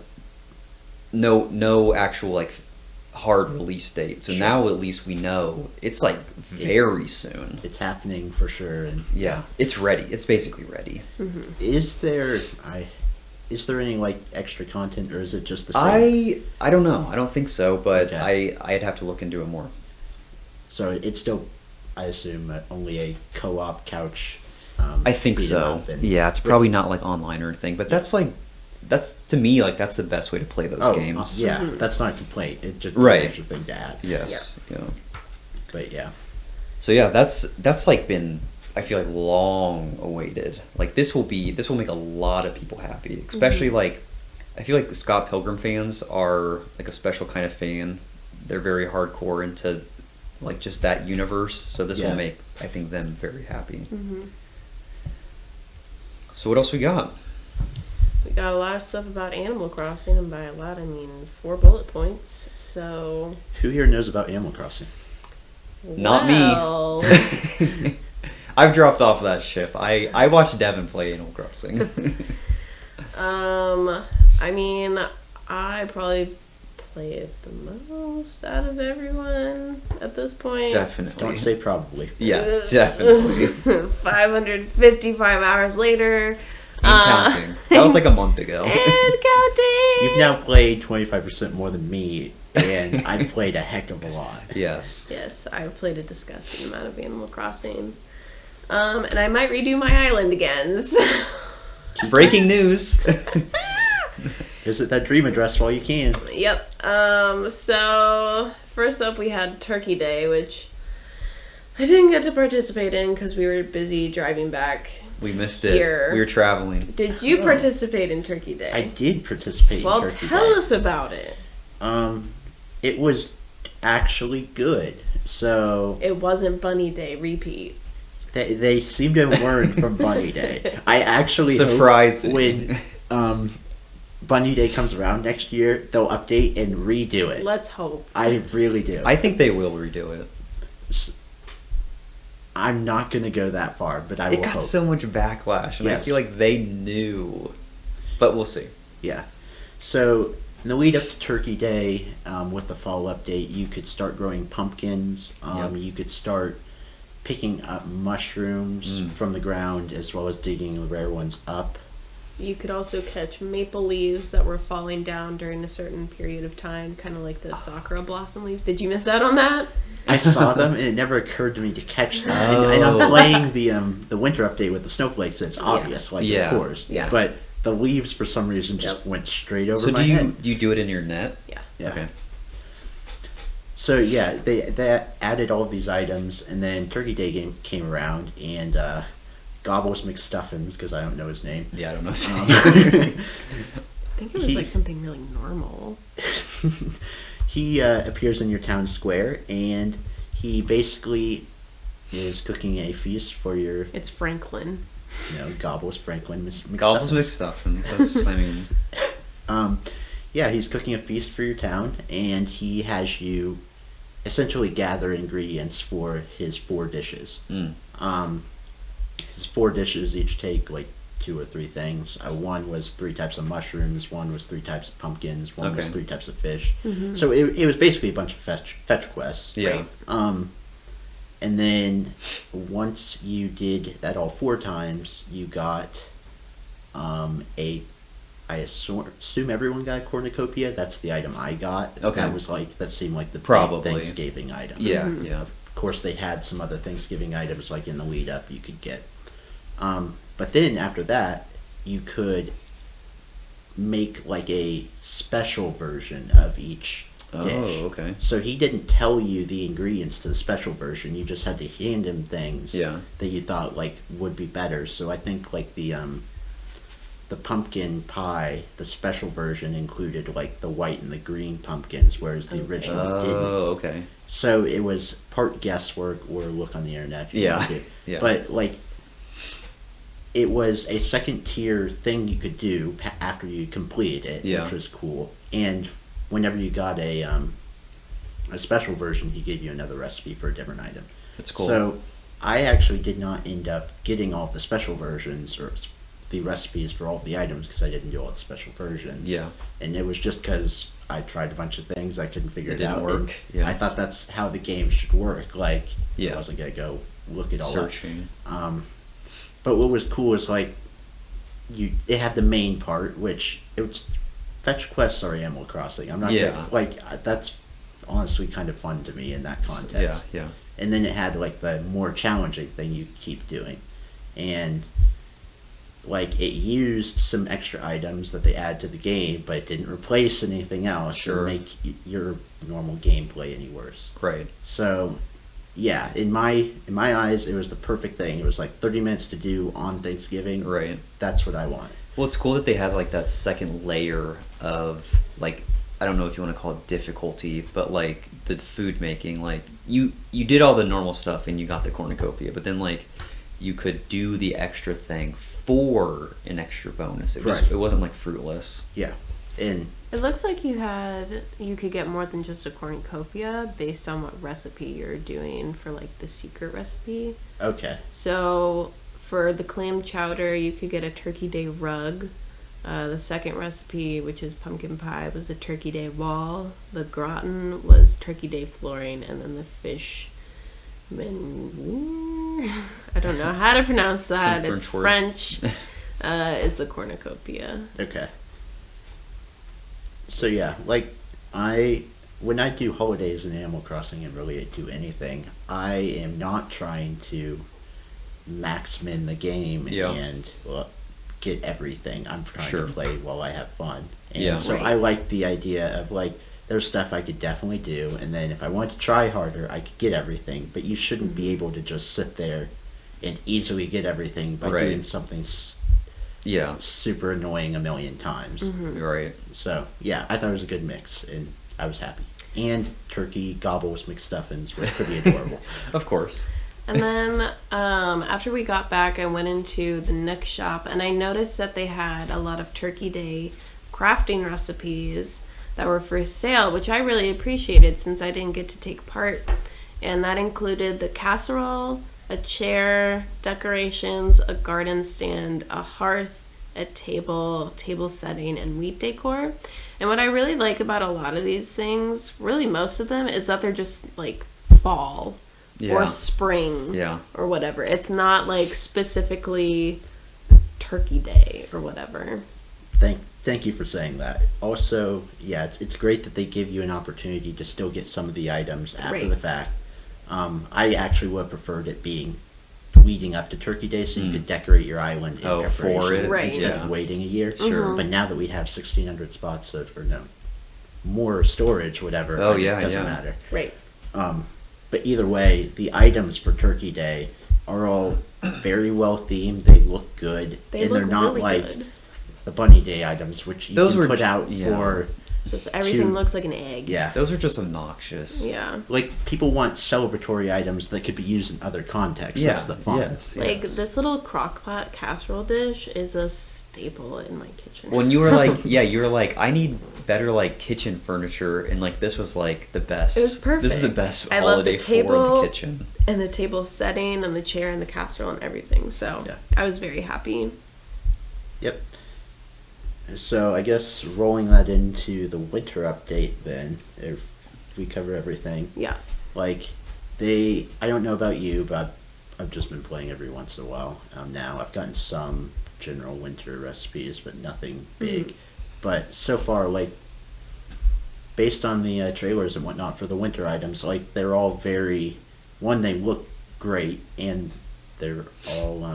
no actual like hard release date. So now at least we know it's like very soon.
It's happening for sure, and
yeah, it's ready. It's basically ready.
Is there any like extra content, or is it just the same?
I don't know. I don't think so, but
Okay.
I'd have to look into it more.
So it's still, I assume, only a co-op couch.
I think
beat 'em
so.
up and-
Yeah, it's probably not like online or anything, but that's to me like that's the best way to play those games.
Yeah, that's not a complaint. It's just
Right.
an extra thing to add.
Yes. Yeah.
But yeah.
So yeah, that's like been, I feel like, long awaited. Like this will make a lot of people happy, especially like I feel like the Scott Pilgrim fans are like a special kind of fan. They're very hardcore into like just that universe, so this will make, I think, them very happy. So what else we got?
We got a lot of stuff about Animal Crossing, and by a lot I mean 4 bullet points. So
Who here knows about Animal Crossing?
Not
well,
me. I've dropped off that ship. I watched Devon play Animal Crossing.
I mean, I probably play it the most out of everyone at this point.
Definitely.
Don't say probably.
Yeah, definitely.
555 hours later.
And counting. That was like a month ago.
And counting.
You've now played 25% more than me, and I've played a heck of a lot.
Yes.
Yes, I've played a disgusting amount of Animal Crossing. And I might redo my island again. So.
Breaking news.
Visit that dream address while you can.
Yep. So first up we had Turkey Day, which I didn't get to participate in because we were busy driving back.
We missed
Here.
it. We were traveling.
Did you participate in Turkey Day?
I did participate
Well,
in Turkey
tell
Day.
us about it.
It was actually good. So
It wasn't Bunny Day, repeat.
they seem to have learned from Bunny Day. I actually
Surprising.
hope when Bunny Day comes around next year, they'll update and redo it.
Let's hope.
I really do.
I think they will redo it.
I'm not going to go that far, but I will
It got
hope.
so much backlash, and I
Yes.
feel like they knew. But we'll see.
Yeah. So in the lead up to Turkey Day, with the fall update, you could start growing pumpkins.
Yep.
You could start picking up mushrooms from the ground, as well as digging the rare ones up.
You could also catch maple leaves that were falling down during a certain period of time, kind of like the sakura blossom leaves. Did you miss out on that?
I saw them, and it never occurred to me to catch them. And I'm playing the winter update with the snowflakes, and it's obvious, like
Yeah.
of course.
Yeah.
But the leaves, for some reason, just went straight over
So
my head.
do you do it in your net?
Yeah.
Yeah.
Okay.
So yeah, they added all of these items, and then Turkey Day game came around, and Gobbles McStuffins, because I don't know his name.
Yeah, I don't know.
I think it was
He-
like something really normal.
He appears in your town square, and he basically is cooking a feast for your,
It's Franklin.
Gobbles Franklin McStuffins.
Gobbles McStuffins. That's, I mean,
Yeah, he's cooking a feast for your town, and he has you essentially gather ingredients for his 4 dishes. His 4 dishes each take like 2 or 3 things. One was 3 types of mushrooms, one was 3 types of pumpkins, one was
Okay.
3 types of fish. So it was basically a bunch of fetch quests.
yeah.
And then once you did that all 4 times, you got I assume everyone got a cornucopia. That's the item I got.
Okay.
That seemed like the big
Probably.
Thanksgiving item.
Yeah, yeah.
Of course, they had some other Thanksgiving items like in the lead up you could get. But then after that, you could make like a special version of each
Oh,
dish.
okay.
So he didn't tell you the ingredients to the special version. You just had to hand him things
Yeah.
that you thought like would be better. So I think like the the pumpkin pie, the special version included like the white and the green pumpkins, whereas the original didn't.
Oh, okay.
So it was part guesswork or look on the internet. If you
Yeah.
want to.
Yeah.
But like, it was a second tier thing you could do after you completed it,
Yeah.
which was cool. And whenever you got a special version, he gave you another recipe for a different item.
That's cool.
So I actually did not end up getting all the special versions or the recipes for all the items because I didn't do all the special versions.
Yeah.
And it was just because I tried a bunch of things, I couldn't figure it
didn't
out.
work.
And
Yeah.
I thought that's how the game should work. Like,
Yeah.
I wasn't going to go look it all
Searching.
up. But what was cool is like, it had the main part, which it was fetch quests are Animal Crossing. I'm not
Yeah.
gonna, like, that's honestly kind of fun to me in that context.
Yeah, yeah.
And then it had like the more challenging thing you keep doing. And like it used some extra items that they add to the game, but it didn't replace anything else
Sure.
or make your normal gameplay any worse.
Right.
So yeah, in my eyes it was the perfect thing. It was like 30 minutes to do on Thanksgiving.
Right.
That's what I want.
Well, it's cool that they had like that second layer of like, I don't know if you want to call it difficulty, but like the food making. Like you did all the normal stuff and you got the cornucopia, but then like you could do the extra thing for an extra bonus. It wasn't like fruitless.
Yeah. And
It looks like you could get more than just a cornucopia based on what recipe you're doing for like the secret recipe.
okay.
So for the clam chowder, you could get a Turkey Day rug. The second recipe, which is pumpkin pie, was a Turkey Day wall. The gratin was Turkey Day flooring, and then the fish I don't know how to pronounce that.
Some
It's
French
French. Is the cornucopia.
Okay. So yeah, like when I do holidays in Animal Crossing and really do anything, I am not trying to max min the game
Yeah.
and get everything. I'm trying
Sure.
to play while I have fun. And
Yeah.
so
Right.
I like the idea of like there's stuff I could definitely do, and then if I wanted to try harder, I could get everything. But you shouldn't be able to just sit there and easily get everything by
Right.
doing something
Yeah.
super annoying a million times.
Right.
So yeah, I thought it was a good mix, and I was happy. And turkey gobbles McStuffins were pretty adorable.
Of course.
And then after we got back, I went into the Nook shop, and I noticed that they had a lot of Turkey Day crafting recipes that were for sale, which I really appreciated since I didn't get to take part. And that included the casserole, a chair, decorations, a garden stand, a hearth, a table setting, and wheat decor. And what I really like about a lot of these things, really most of them, is that they're just like fall or
Yeah.
spring
Yeah.
or whatever. It's not like specifically Turkey Day or whatever.
Thank you for saying that. Also, yeah, it's great that they give you an opportunity to still get some of the items after
Right.
the fact. I actually would have preferred it being leading up to Turkey Day so you could decorate your island in
Oh, for
preparation
it?
Right.
instead
Yeah.
of waiting a year.
Sure.
But now that we have 1,600 spots more storage, whatever,
Oh,
it
yeah,
doesn't
yeah.
matter.
Right.
But either way, the items for Turkey Day are all very well themed. They look good,
They
and
look
they're not
really
like
good.
the Bunny Day items, which you
Those
can
were
put out
yeah.
for.
Just everything
to-
looks like an egg.
Yeah,
Those are just obnoxious.
Yeah.
like people want celebratory items that could be used in other contexts.
Yeah.
That's the fun.
Yes.
Like
yes.
this little crock pot casserole dish is a staple in my kitchen.
When you were like, you were like, I need better like kitchen furniture, and like this was like the best.
It was perfect.
This is the best
I love
holiday
the table
for the kitchen.
and the table setting and the chair and the casserole and everything. So
Yeah.
I was very happy.
Yep. So I guess rolling that into the winter update, then if we cover everything,
Yeah.
like I don't know about you, but I've just been playing every once in a while. Now I've gotten some general winter recipes, but nothing big. But so far, like based on the trailers and whatnot for the winter items, like they're all they look great, and they're all I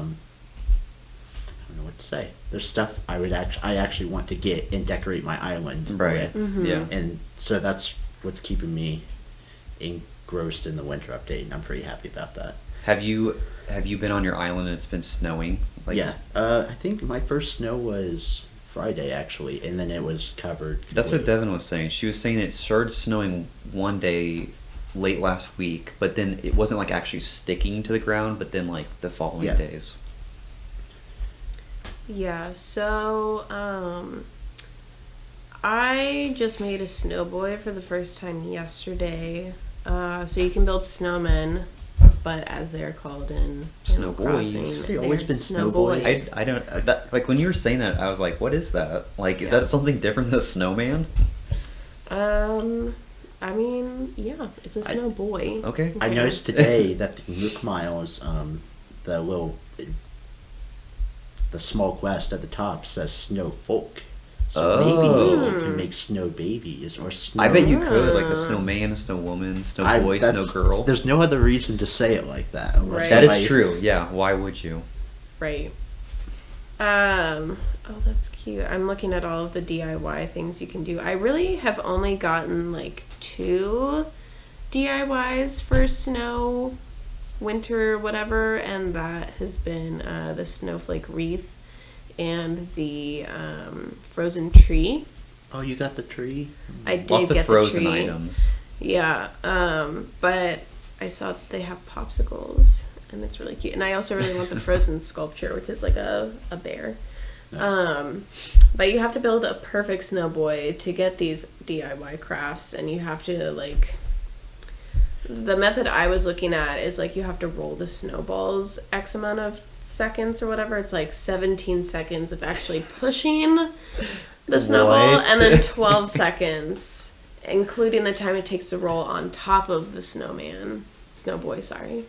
don't know what to say. There's stuff I actually want to get and decorate my island
Right.
with.
Yeah.
And so that's what's keeping me engrossed in the winter update, and I'm pretty happy about that.
Have you been on your island and it's been snowing?
Yeah. I think my first snow was Friday, actually, and then it was covered.
That's what
completely.
Devon was saying. She was saying it started snowing one day late last week, but then it wasn't like actually sticking to the ground, but then like the following days.
Yeah, so I just made a snowboy for the first time yesterday. So you can build snowmen, but as they're called in Animal
Snowboys.
Crossing,
They've always
they're
been snowboys.
I don't like when you were saying that, I was like, what is that? Like, is that something different than a snowman?
I mean, yeah, it's a snowboy.
Okay.
I noticed today that the Nook Miles, the small quest at the top says Snow Folk. So maybe you can make snow babies or snow.
I bet you could, like a snowman, a snow woman, snow boy, snow girl.
There's no other reason to say it like that.
Right.
That is true. Yeah. Why would you?
Right. Oh, that's cute. I'm looking at all of the DIY things you can do. I really have only gotten like 2 DIYs for snow, winter, whatever, and that has been the snowflake wreath and the frozen tree.
Oh, you got the tree?
I did
Lots
get
of frozen
the tree.
items.
Yeah, but I saw they have popsicles, and it's really cute. And I also really want the frozen sculpture, which is like a bear. Nice. But you have to build a perfect snowboy to get these DIY crafts, and you have to like. The method I was looking at is like you have to roll the snowballs X amount of seconds or whatever. It's like 17 seconds of actually pushing the snowball,
What?
and then 12 seconds, including the time it takes to roll on top of the snowboy, sorry.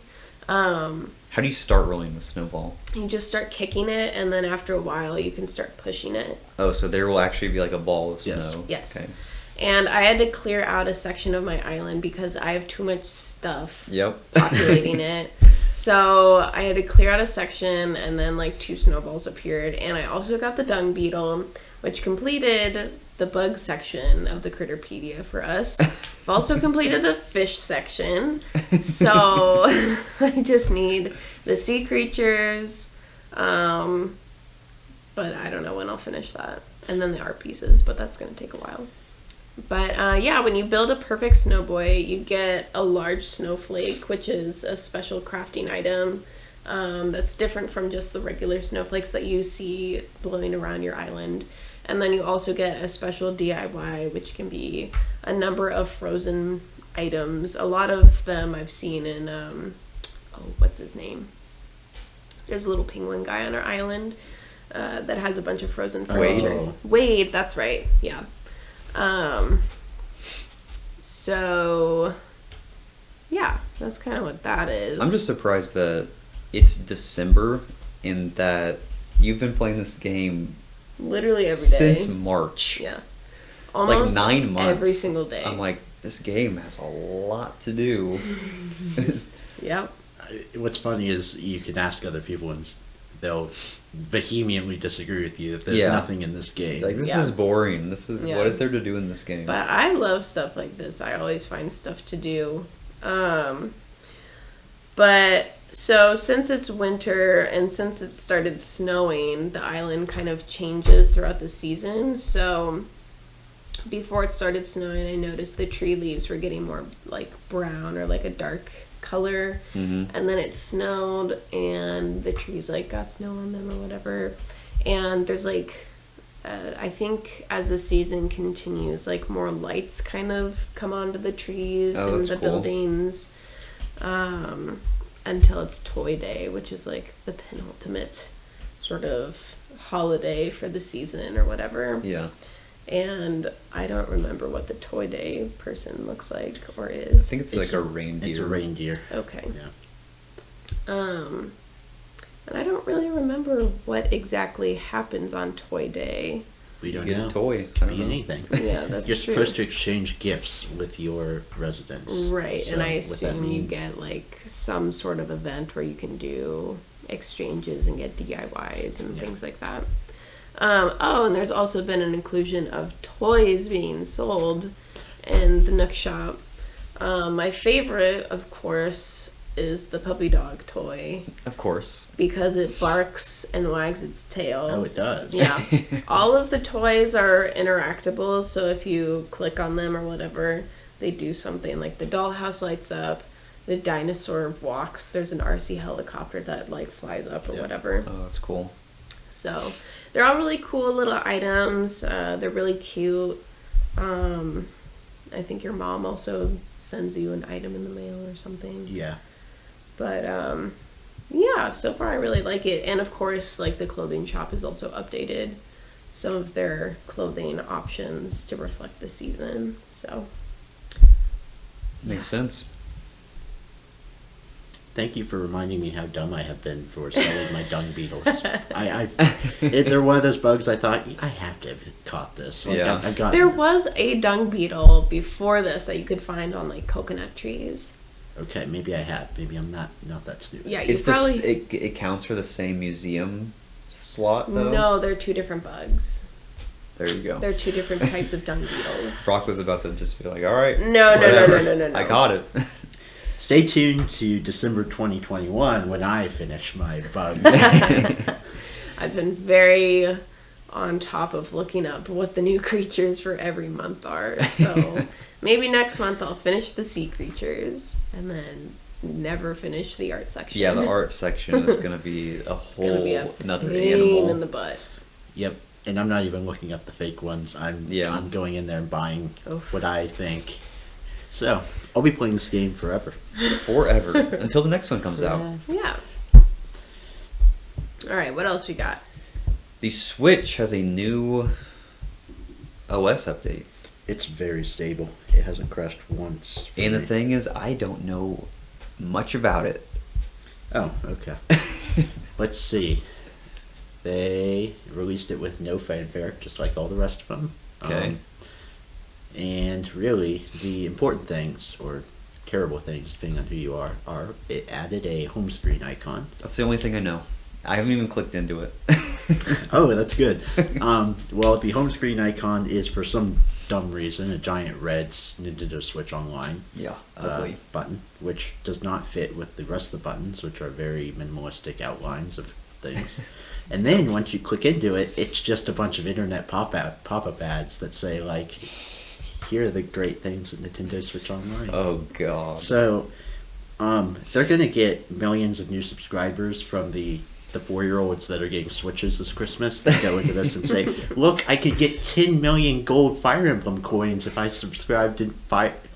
How do you start rolling the snowball?
You just start kicking it, and then after a while you can start pushing it.
Oh, so there will actually be like a ball of snow.
Yes.
Okay.
And I had to clear out a section of my island because I have too much stuff
Yep.
populating it. So I had to clear out a section, and then like 2 snowballs appeared. And I also got the dung beetle, which completed the bug section of the Critterpedia for us. I've also completed the fish section. So I just need the sea creatures. But I don't know when I'll finish that. And then the art pieces, but that's going to take a while. But yeah, when you build a perfect snowboy, you get a large snowflake, which is a special crafting item that's different from just the regular snowflakes that you see blowing around your island. And then you also get a special DIY, which can be a number of frozen items. A lot of them I've seen in, what's his name? There's a little penguin guy on our island that has a bunch of frozen furniture. Wade, that's right, yeah. So yeah, that's kind of what that is.
I'm just surprised that it's December and that you've been playing this game
literally every day
since March.
Yeah, almost
like 9 months
every single day.
I'm like, this game has a lot to do.
Yep.
What's funny is you can ask other people and they'll vehemently disagree with you that there's nothing in this game.
Like, this is boring. This is what is there to do in this game?
But I love stuff like this. I always find stuff to do. But so since it's winter and since it started snowing, the island kind of changes throughout the season. So before it started snowing, I noticed the tree leaves were getting more like brown or like a dark color, and then it snowed and the trees like got snow on them or whatever, and there's like I think as the season continues, like more lights kind of come onto the trees and the buildings, until it's Toy Day, which is like the penultimate sort of holiday for the season or whatever.
Yeah.
And I don't remember what the Toy Day person looks like or is.
I think it's like a reindeer.
It's a reindeer.
Okay.
Yeah.
And I don't really remember what exactly happens on Toy Day.
We don't
get
know.
a toy.
Could be anything.
Yeah, that's
You're
true.
supposed to exchange gifts with your residents.
Right,
So
and I
what that
assume you
means-
get like some sort of event where you can do exchanges and get DIYs and things like that. And there's also been an inclusion of toys being sold in the Nook shop. My favorite, of course, is the puppy dog toy.
Of course.
Because it barks and wags its tail.
Oh, it does.
Yeah. All of the toys are interactable, so if you click on them or whatever, they do something. Like the dollhouse lights up, the dinosaur walks, there's an RC helicopter that like flies up or whatever.
Oh, that's cool.
So they're all really cool little items. They're really cute. I think your mom also sends you an item in the mail or something.
Yeah.
But yeah, so far I really like it. And of course, like the clothing shop is also updated some of their clothing options to reflect the season. So
makes sense.
Thank you for reminding me how dumb I have been for selling my dung beetles. They're one of those bugs I thought, I have to have caught this. Like,
Yeah.
I've got
there was a dung beetle before this that you could find on like coconut trees.
Okay, maybe I have. Maybe I'm not that stupid.
Yeah, you
Is
probably...
it counts for the same museum slot though?
No, they're two different bugs.
There you go.
They're two different types of dung beetles.
Brock was about to just be like, all right.
No.
I got it.
Stay tuned to December 2021 when I finish my bugs.
I've been very on top of looking up what the new creatures for every month are. So maybe next month I'll finish the sea creatures and then never finish the art section.
Yeah, the art section is going to be a whole another animal.
In the butt.
Yep. And I'm not even looking up the fake ones. I'm going in there and buying what I think. So I'll be playing this game forever.
Forever. Until the next one comes out.
Yeah. Alright, what else we got?
The Switch has a new OS update.
It's very stable. It hasn't crashed once.
And the thing is, I don't know much about it.
Oh, okay. Let's see. They released it with no fanfare, just like all the rest of them.
Okay.
And really, the important things, or terrible things, depending on who you are it added a home screen icon.
That's the only thing I know. I haven't even clicked into it.
Oh, that's good. Well, the home screen icon is, for some dumb reason, a giant red Nintendo Switch Online
ugly
button, which does not fit with the rest of the buttons, which are very minimalistic outlines of things. And then once you click into it, it's just a bunch of internet pop-up ads that say, like, here are the great things at Nintendo Switch Online.
Oh, God.
So, they're going to get millions of new subscribers from the 4-year-olds that are getting Switches this Christmas. They go into this and say, look, I could get 10 million gold Fire Emblem coins if I subscribe to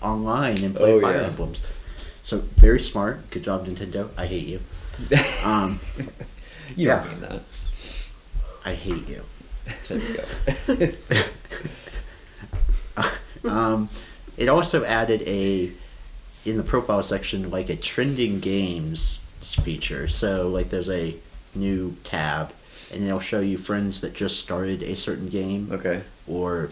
Online and play Fire Emblems. So, very smart. Good job, Nintendo. I hate you.
You don't mean that.
I hate you.
There you go.
It also added in the profile section, like a trending games feature. So like there's a new tab and it'll show you friends that just started a certain game.
Okay.
Or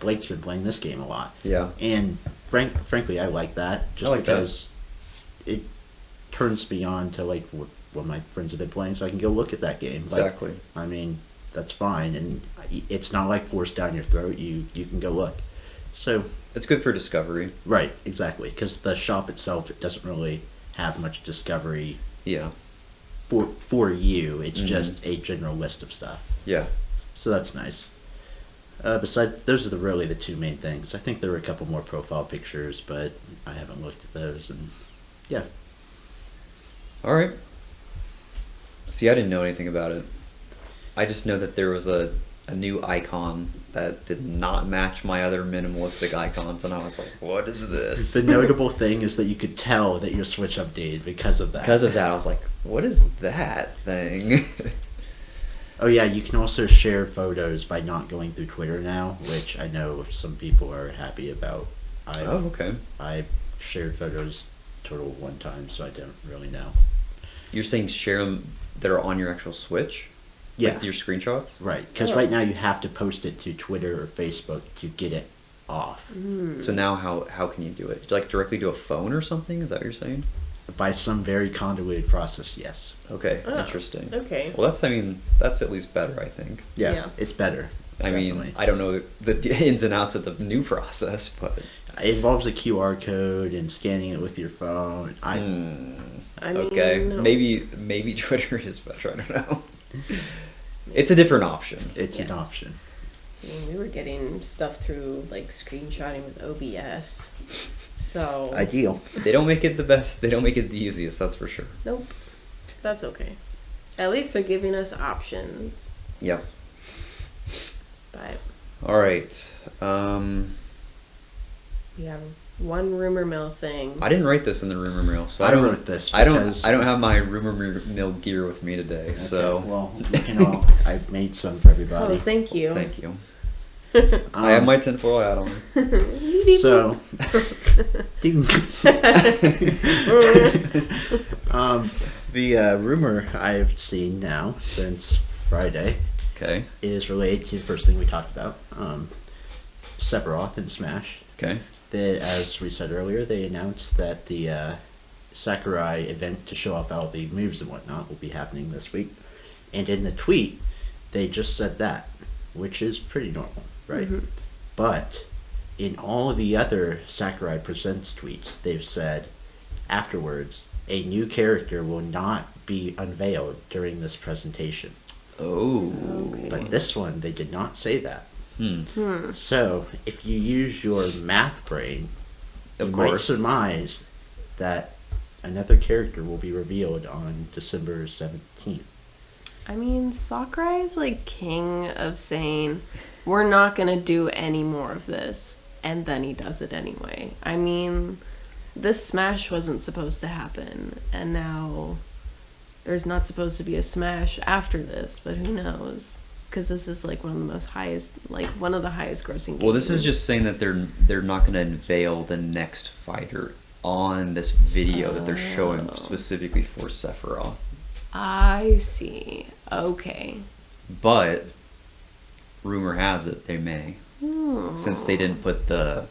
Blake's been playing this game a lot.
Yeah.
And frankly, I like that just because it turns me on to like what my friends have been playing, so I can go look at that game.
Exactly.
Like, I mean, that's fine, and it's not like forced down your throat. You can go look. So
it's good for discovery.
Right, exactly, because the shop itself, it doesn't really have much discovery.
Yeah.
For you, it's just a general list of stuff.
Yeah.
So that's nice. Besides, those are really the two main things. I think there were a couple more profile pictures, but I haven't looked at those, and yeah.
All right. See, I didn't know anything about it. I just know that there was a new icon that did not match my other minimalistic icons, and I was like, what is this?
The notable thing is that you could tell that your Switch updated because of that.
Because of that, I was like, what is that thing?
Oh yeah, you can also share photos by not going through Twitter now, which I know some people are happy about.
Okay.
I shared photos total one time, so I don't really know.
You're saying share them that are on your actual Switch?
Yeah.
Like your screenshots?
Right, because right now you have to post it to Twitter or Facebook to get it off.
So now how can you do it? Like directly to a phone or something? Is that what you're saying?
By some very convoluted process, yes.
Okay, interesting.
Okay.
Well, that's at least better, I think.
Yeah. It's better.
I mean, I don't know the ins and outs of the new process, but
It involves a QR code and scanning it with your phone.
I mean,
okay,
no.
maybe Twitter is better. I don't know. It's a different option.
It's an option.
I mean, we were getting stuff through like screenshotting with OBS, so
Ideal.
They don't make it the best. They don't make it the easiest. That's for sure.
Nope, that's okay. At least they're giving us options.
Yep.
But
All right.
we have one rumor mill thing.
I didn't write this in the rumor mill, so
I
I don't.
wrote this
I don't.
because-
I don't have my rumor mill gear with me today.
Okay,
So
well, I made some for everybody.
Oh, thank you.
thank you. I have my tinfoil hat on.
So, the rumor I've seen now since Friday
Okay.
is related to the first thing we talked about, Sephiroth and Smash.
Okay.
As we said earlier, they announced that the Sakurai event to show off all the moves and whatnot will be happening this week. And in the tweet, they just said that, which is pretty normal, right?
Mhm.
But in all of the other Sakurai Presents tweets, they've said afterwards, a new character will not be unveiled during this presentation.
Oh.
Okay.
But this one, they did not say that.
Hmm.
So, if you use your math brain,
Of
you might
course.
surmise that another character will be revealed on December 17th.
I mean, Sakurai is like king of saying, we're not going to do any more of this. And then he does it anyway. I mean, this Smash wasn't supposed to happen. And now there's not supposed to be a Smash after this. But who knows? Because this is like one of the highest grossing games.
Well, this is just saying that they're not going to unveil the next fighter on this video that they're showing
Oh.
specifically for Sephiroth.
I see. Okay.
But rumor has it they may, since they didn't put the,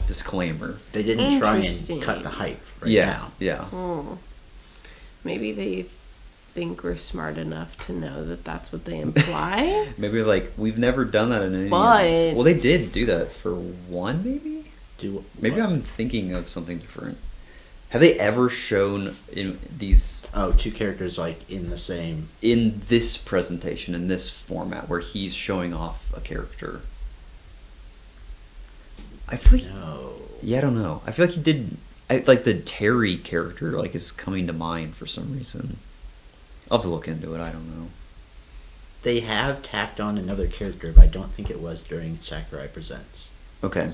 disclaimer.
They didn't try
Interesting.
and cut the hype right
Yeah,
now.
yeah.
Oh. Maybe they think we're smart enough to know that that's what they imply.
Maybe we've never done that in any.
But-
Well, they did do that for one, maybe. Maybe
what?
I'm thinking of something different. Have they ever shown in these
two characters in the same.
in this presentation in this format where he's showing off a character? I feel like
No.
I don't know. I feel like he did. The Terry character is coming to mind for some reason. I'll have to look into it. I don't know.
They have tacked on another character, but I don't think it was during Sakurai Presents.
Okay,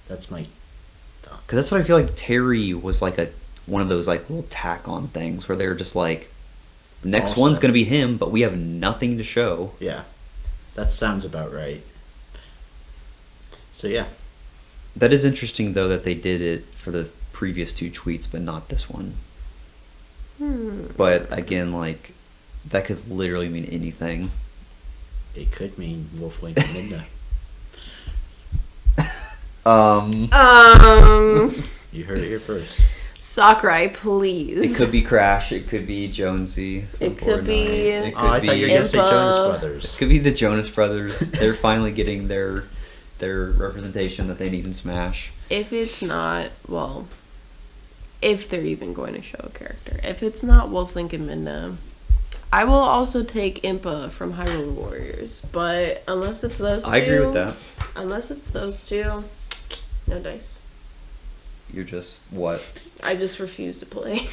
That's my.
because that's what I feel like. Terry was one of those little tack on things where they're just the next
Also-
one's gonna be him, but we have nothing to show.
Yeah. That sounds about right. So, yeah.
That is interesting though that they did it for the previous two tweets, but not this one. But again, that could literally mean anything.
It could mean Wolflink and Midna. You heard it here first.
Sakurai, please.
It could be Crash. It could be Jonesy.
It
from
could be-
Fortnite, It could
I thought you were going to say
Impa.
Jonas Brothers.
It could be the Jonas Brothers. They're finally getting their representation that they need in Smash.
If it's not, well, if they're even going to show a character. If it's not Wolflink and Midna, I will also take Impa from Hyrule Warriors. But unless it's those two.
I agree with that.
Unless it's those two, no dice.
You're just what?
I just refuse to play.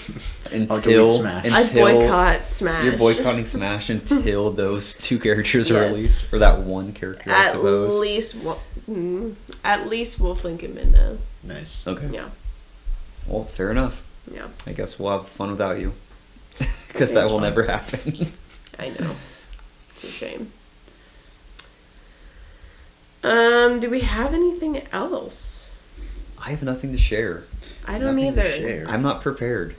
Until
Smash.
I boycott Smash.
You're boycotting Smash until those two characters are
Yes.
released, or that one character, I
At
suppose.
least Wolflink and Midna.
Nice.
Okay.
Yeah.
Well, fair enough.
Yeah.
I guess we'll have fun without you, because
Okay,
that
it's
will
fine.
never happen.
I know. It's a shame. Do we have anything else?
I have nothing to share.
I don't
Nothing to
either.
share.
I'm not prepared.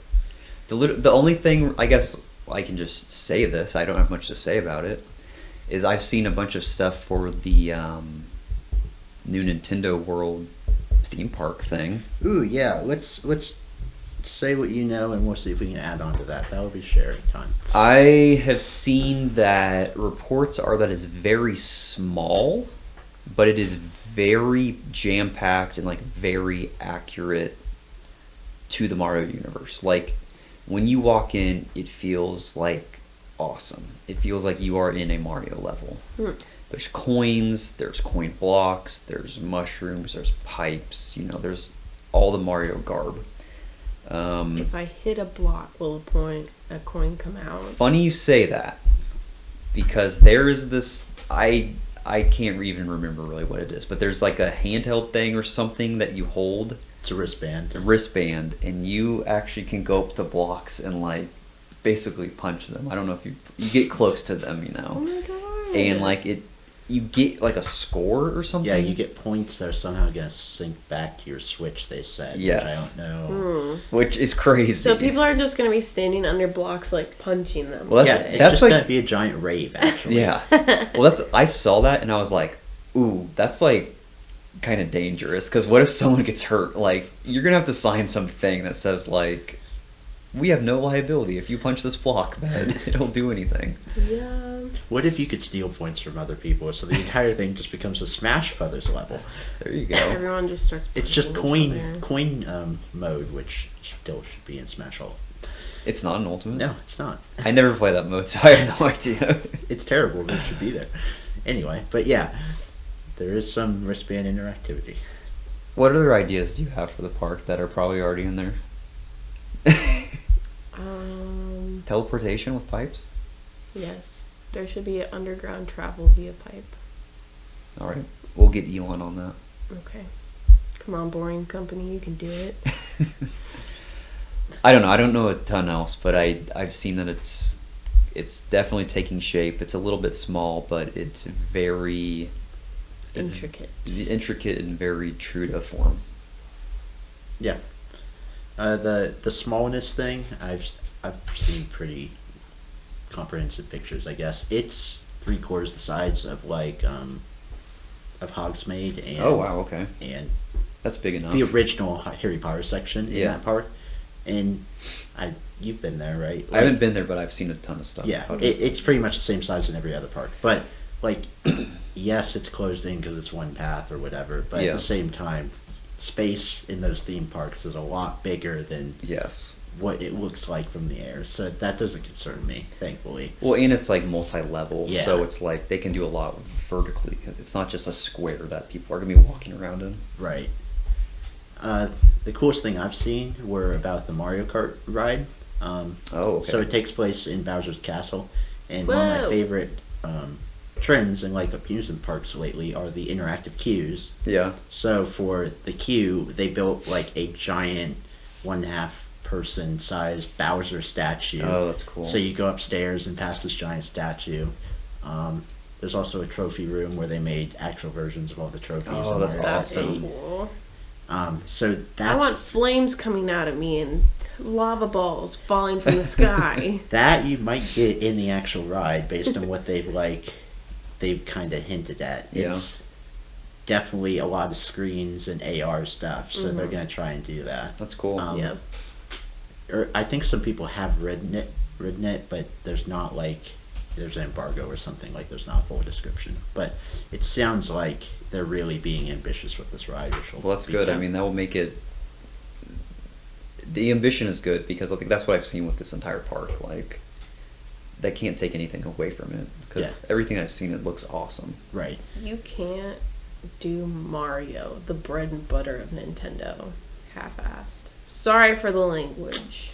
The only thing, I guess I can just say this, I don't have much to say about it, is I've seen a bunch of stuff for the new Nintendo World theme park thing.
Ooh, yeah. Let's say what you know, and we'll see if we can add on to that. That will be sharing time.
I have seen that reports are that it's very small, but it is very jam-packed and like very accurate to the Mario universe. Like when you walk in, it feels like awesome. It feels like you are in a Mario level. There's coins, there's coin blocks, there's mushrooms, there's pipes, you know, there's all the Mario garb.
If I hit a block, will a coin come out?
Funny you say that, because there is this, I can't even remember really what it is, but there's like a handheld thing or something that you hold.
It's a wristband.
And you actually can go up to blocks and like basically punch them. I don't know if you get close to them, you know.
Oh my god.
And like you get like a score or something.
Yeah, you get points that are somehow gonna sync back to your Switch, they said.
Yes.
Which I don't know.
Which is crazy.
So people are just gonna be standing under blocks like punching them.
Well,
It's
that's
just
like
gonna be a giant rave, actually.
yeah. Well, I saw that and I was like, ooh, that's like kind of dangerous, because what if someone gets hurt? Like, you're gonna have to sign something that says like, we have no liability if you punch this block, that it'll do anything.
Yeah.
What if you could steal points from other people, so the entire thing just becomes a Smash Brothers level?
There you go.
Everyone just starts
It's just
punching each other.
coin mode, which still should be in Smash Ultimate.
It's not an ultimate.
No, it's not.
I never play that mode, so I have no idea.
It's terrible, but it should be there. Anyway, but yeah, there is some wristband interactivity.
What other ideas do you have for the park that are probably already in there? Teleportation with pipes?
Yes. There should be underground travel via pipe.
All right. We'll get Elon on that.
Okay. Come on, boring company, you can do it.
I don't know. I don't know a ton else, but I've seen that it's definitely taking shape. It's a little bit small, but it's very
Intricate.
intricate and very true to form.
Yeah. The smallness thing, I've seen pretty comprehensive pictures, I guess. It's 3/4 the size of like of Hogsmeade and
Oh wow, okay.
And
That's big enough.
the original Harry Potter section in
Yeah.
that park. And you've been there, right?
I haven't been there, but I've seen a ton of stuff.
Yeah,
about it.
it's pretty much the same size in every other park. But like, yes, it's closed in because it's one path or whatever. But
Yeah.
at the same time, space in those theme parks is a lot bigger than
Yes.
what it looks like from the air. So that doesn't concern me, thankfully.
Well, and it's like multi-level,
Yeah.
so it's like they can do a lot vertically. It's not just a square that people are gonna be walking around in.
Right. The coolest thing I've seen were about the Mario Kart ride.
Oh, okay.
So it takes place in Bowser's Castle, and one of my
Whoa.
favorite trends in like amusement parks lately are the interactive queues.
Yeah.
So for the queue, they built like a giant 1.5 person sized Bowser statue.
Oh, that's cool.
So you go upstairs and past this giant statue. There's also a trophy room where they made actual versions of all the trophies.
Oh,
in
that's
Mario Kart
That's so
8.
cool.
So that's
I want flames coming out of me and lava balls falling from the sky.
that you might get in the actual ride based on what they've kind of hinted at.
Yeah.
It's definitely a lot of screens and AR stuff, so they're gonna try and do that.
That's cool.
Yeah.
Or I think some people have ridden it, but there's not like there's an embargo or something, like there's not a full description. But it sounds like they're really being ambitious with this ride, which will
Well, that's
be
good. I
good.
mean, that will make it. The ambition is good, because I think that's what I've seen with this entire park. Like, they can't take anything away from it, because
Yeah.
everything I've seen, it looks awesome.
Right.
You can't do Mario, the bread and butter of Nintendo, half-assed. Sorry for the language.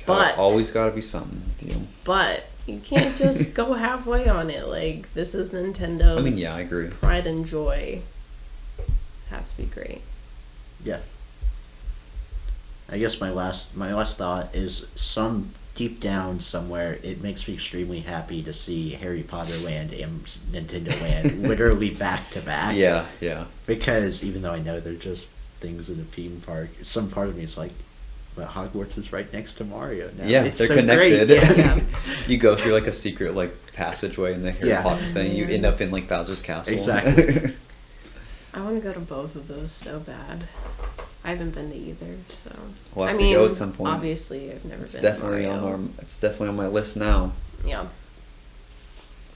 But
Always got to be something with you.
But you can't just go halfway on it. Like, this is Nintendo's
I mean, yeah, I agree.
pride and joy. Has to be great.
Yeah. I guess my last thought is deep down somewhere, it makes me extremely happy to see Harry Potter Land and Nintendo Land literally back to back.
Yeah, yeah.
Because even though I know they're just things in a theme park, some part of me is like, but Hogwarts is right next to Mario now.
Yeah,
It's
they're
so
connected.
great.
Yeah.
You go through like a secret like passageway in the Harry
Yeah.
Potter thing. You end up in like Bowser's castle.
Exactly.
I want to go to both of those so bad. I haven't been to either, so.
We'll have
I
to
mean,
go at some point.
obviously, I've never
It's
been
definitely
to
on
Mario.
it's definitely on my list now.
Yeah.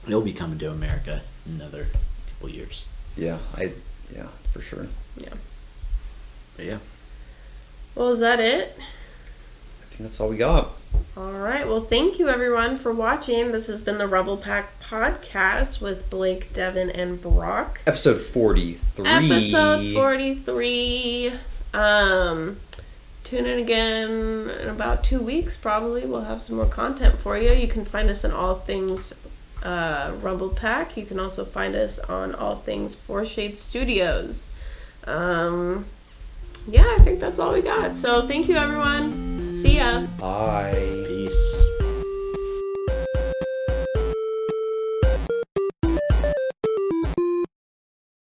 It'll be coming to America in another couple years.
Yeah, for sure.
Yeah.
But yeah.
Well, is that it?
I think that's all we got.
All right. Well, thank you everyone for watching. This has been the Rumble Pak Podcast with Blake, Devon, and Brock.
Episode 43.
Episode 43. Tune in again in about 2 weeks, probably. We'll have some more content for you. You can find us on all things Rumble Pak. You can also find us on all things Fourshade Studios. Yeah, I think that's all we got. So thank you, everyone. See ya.
Bye.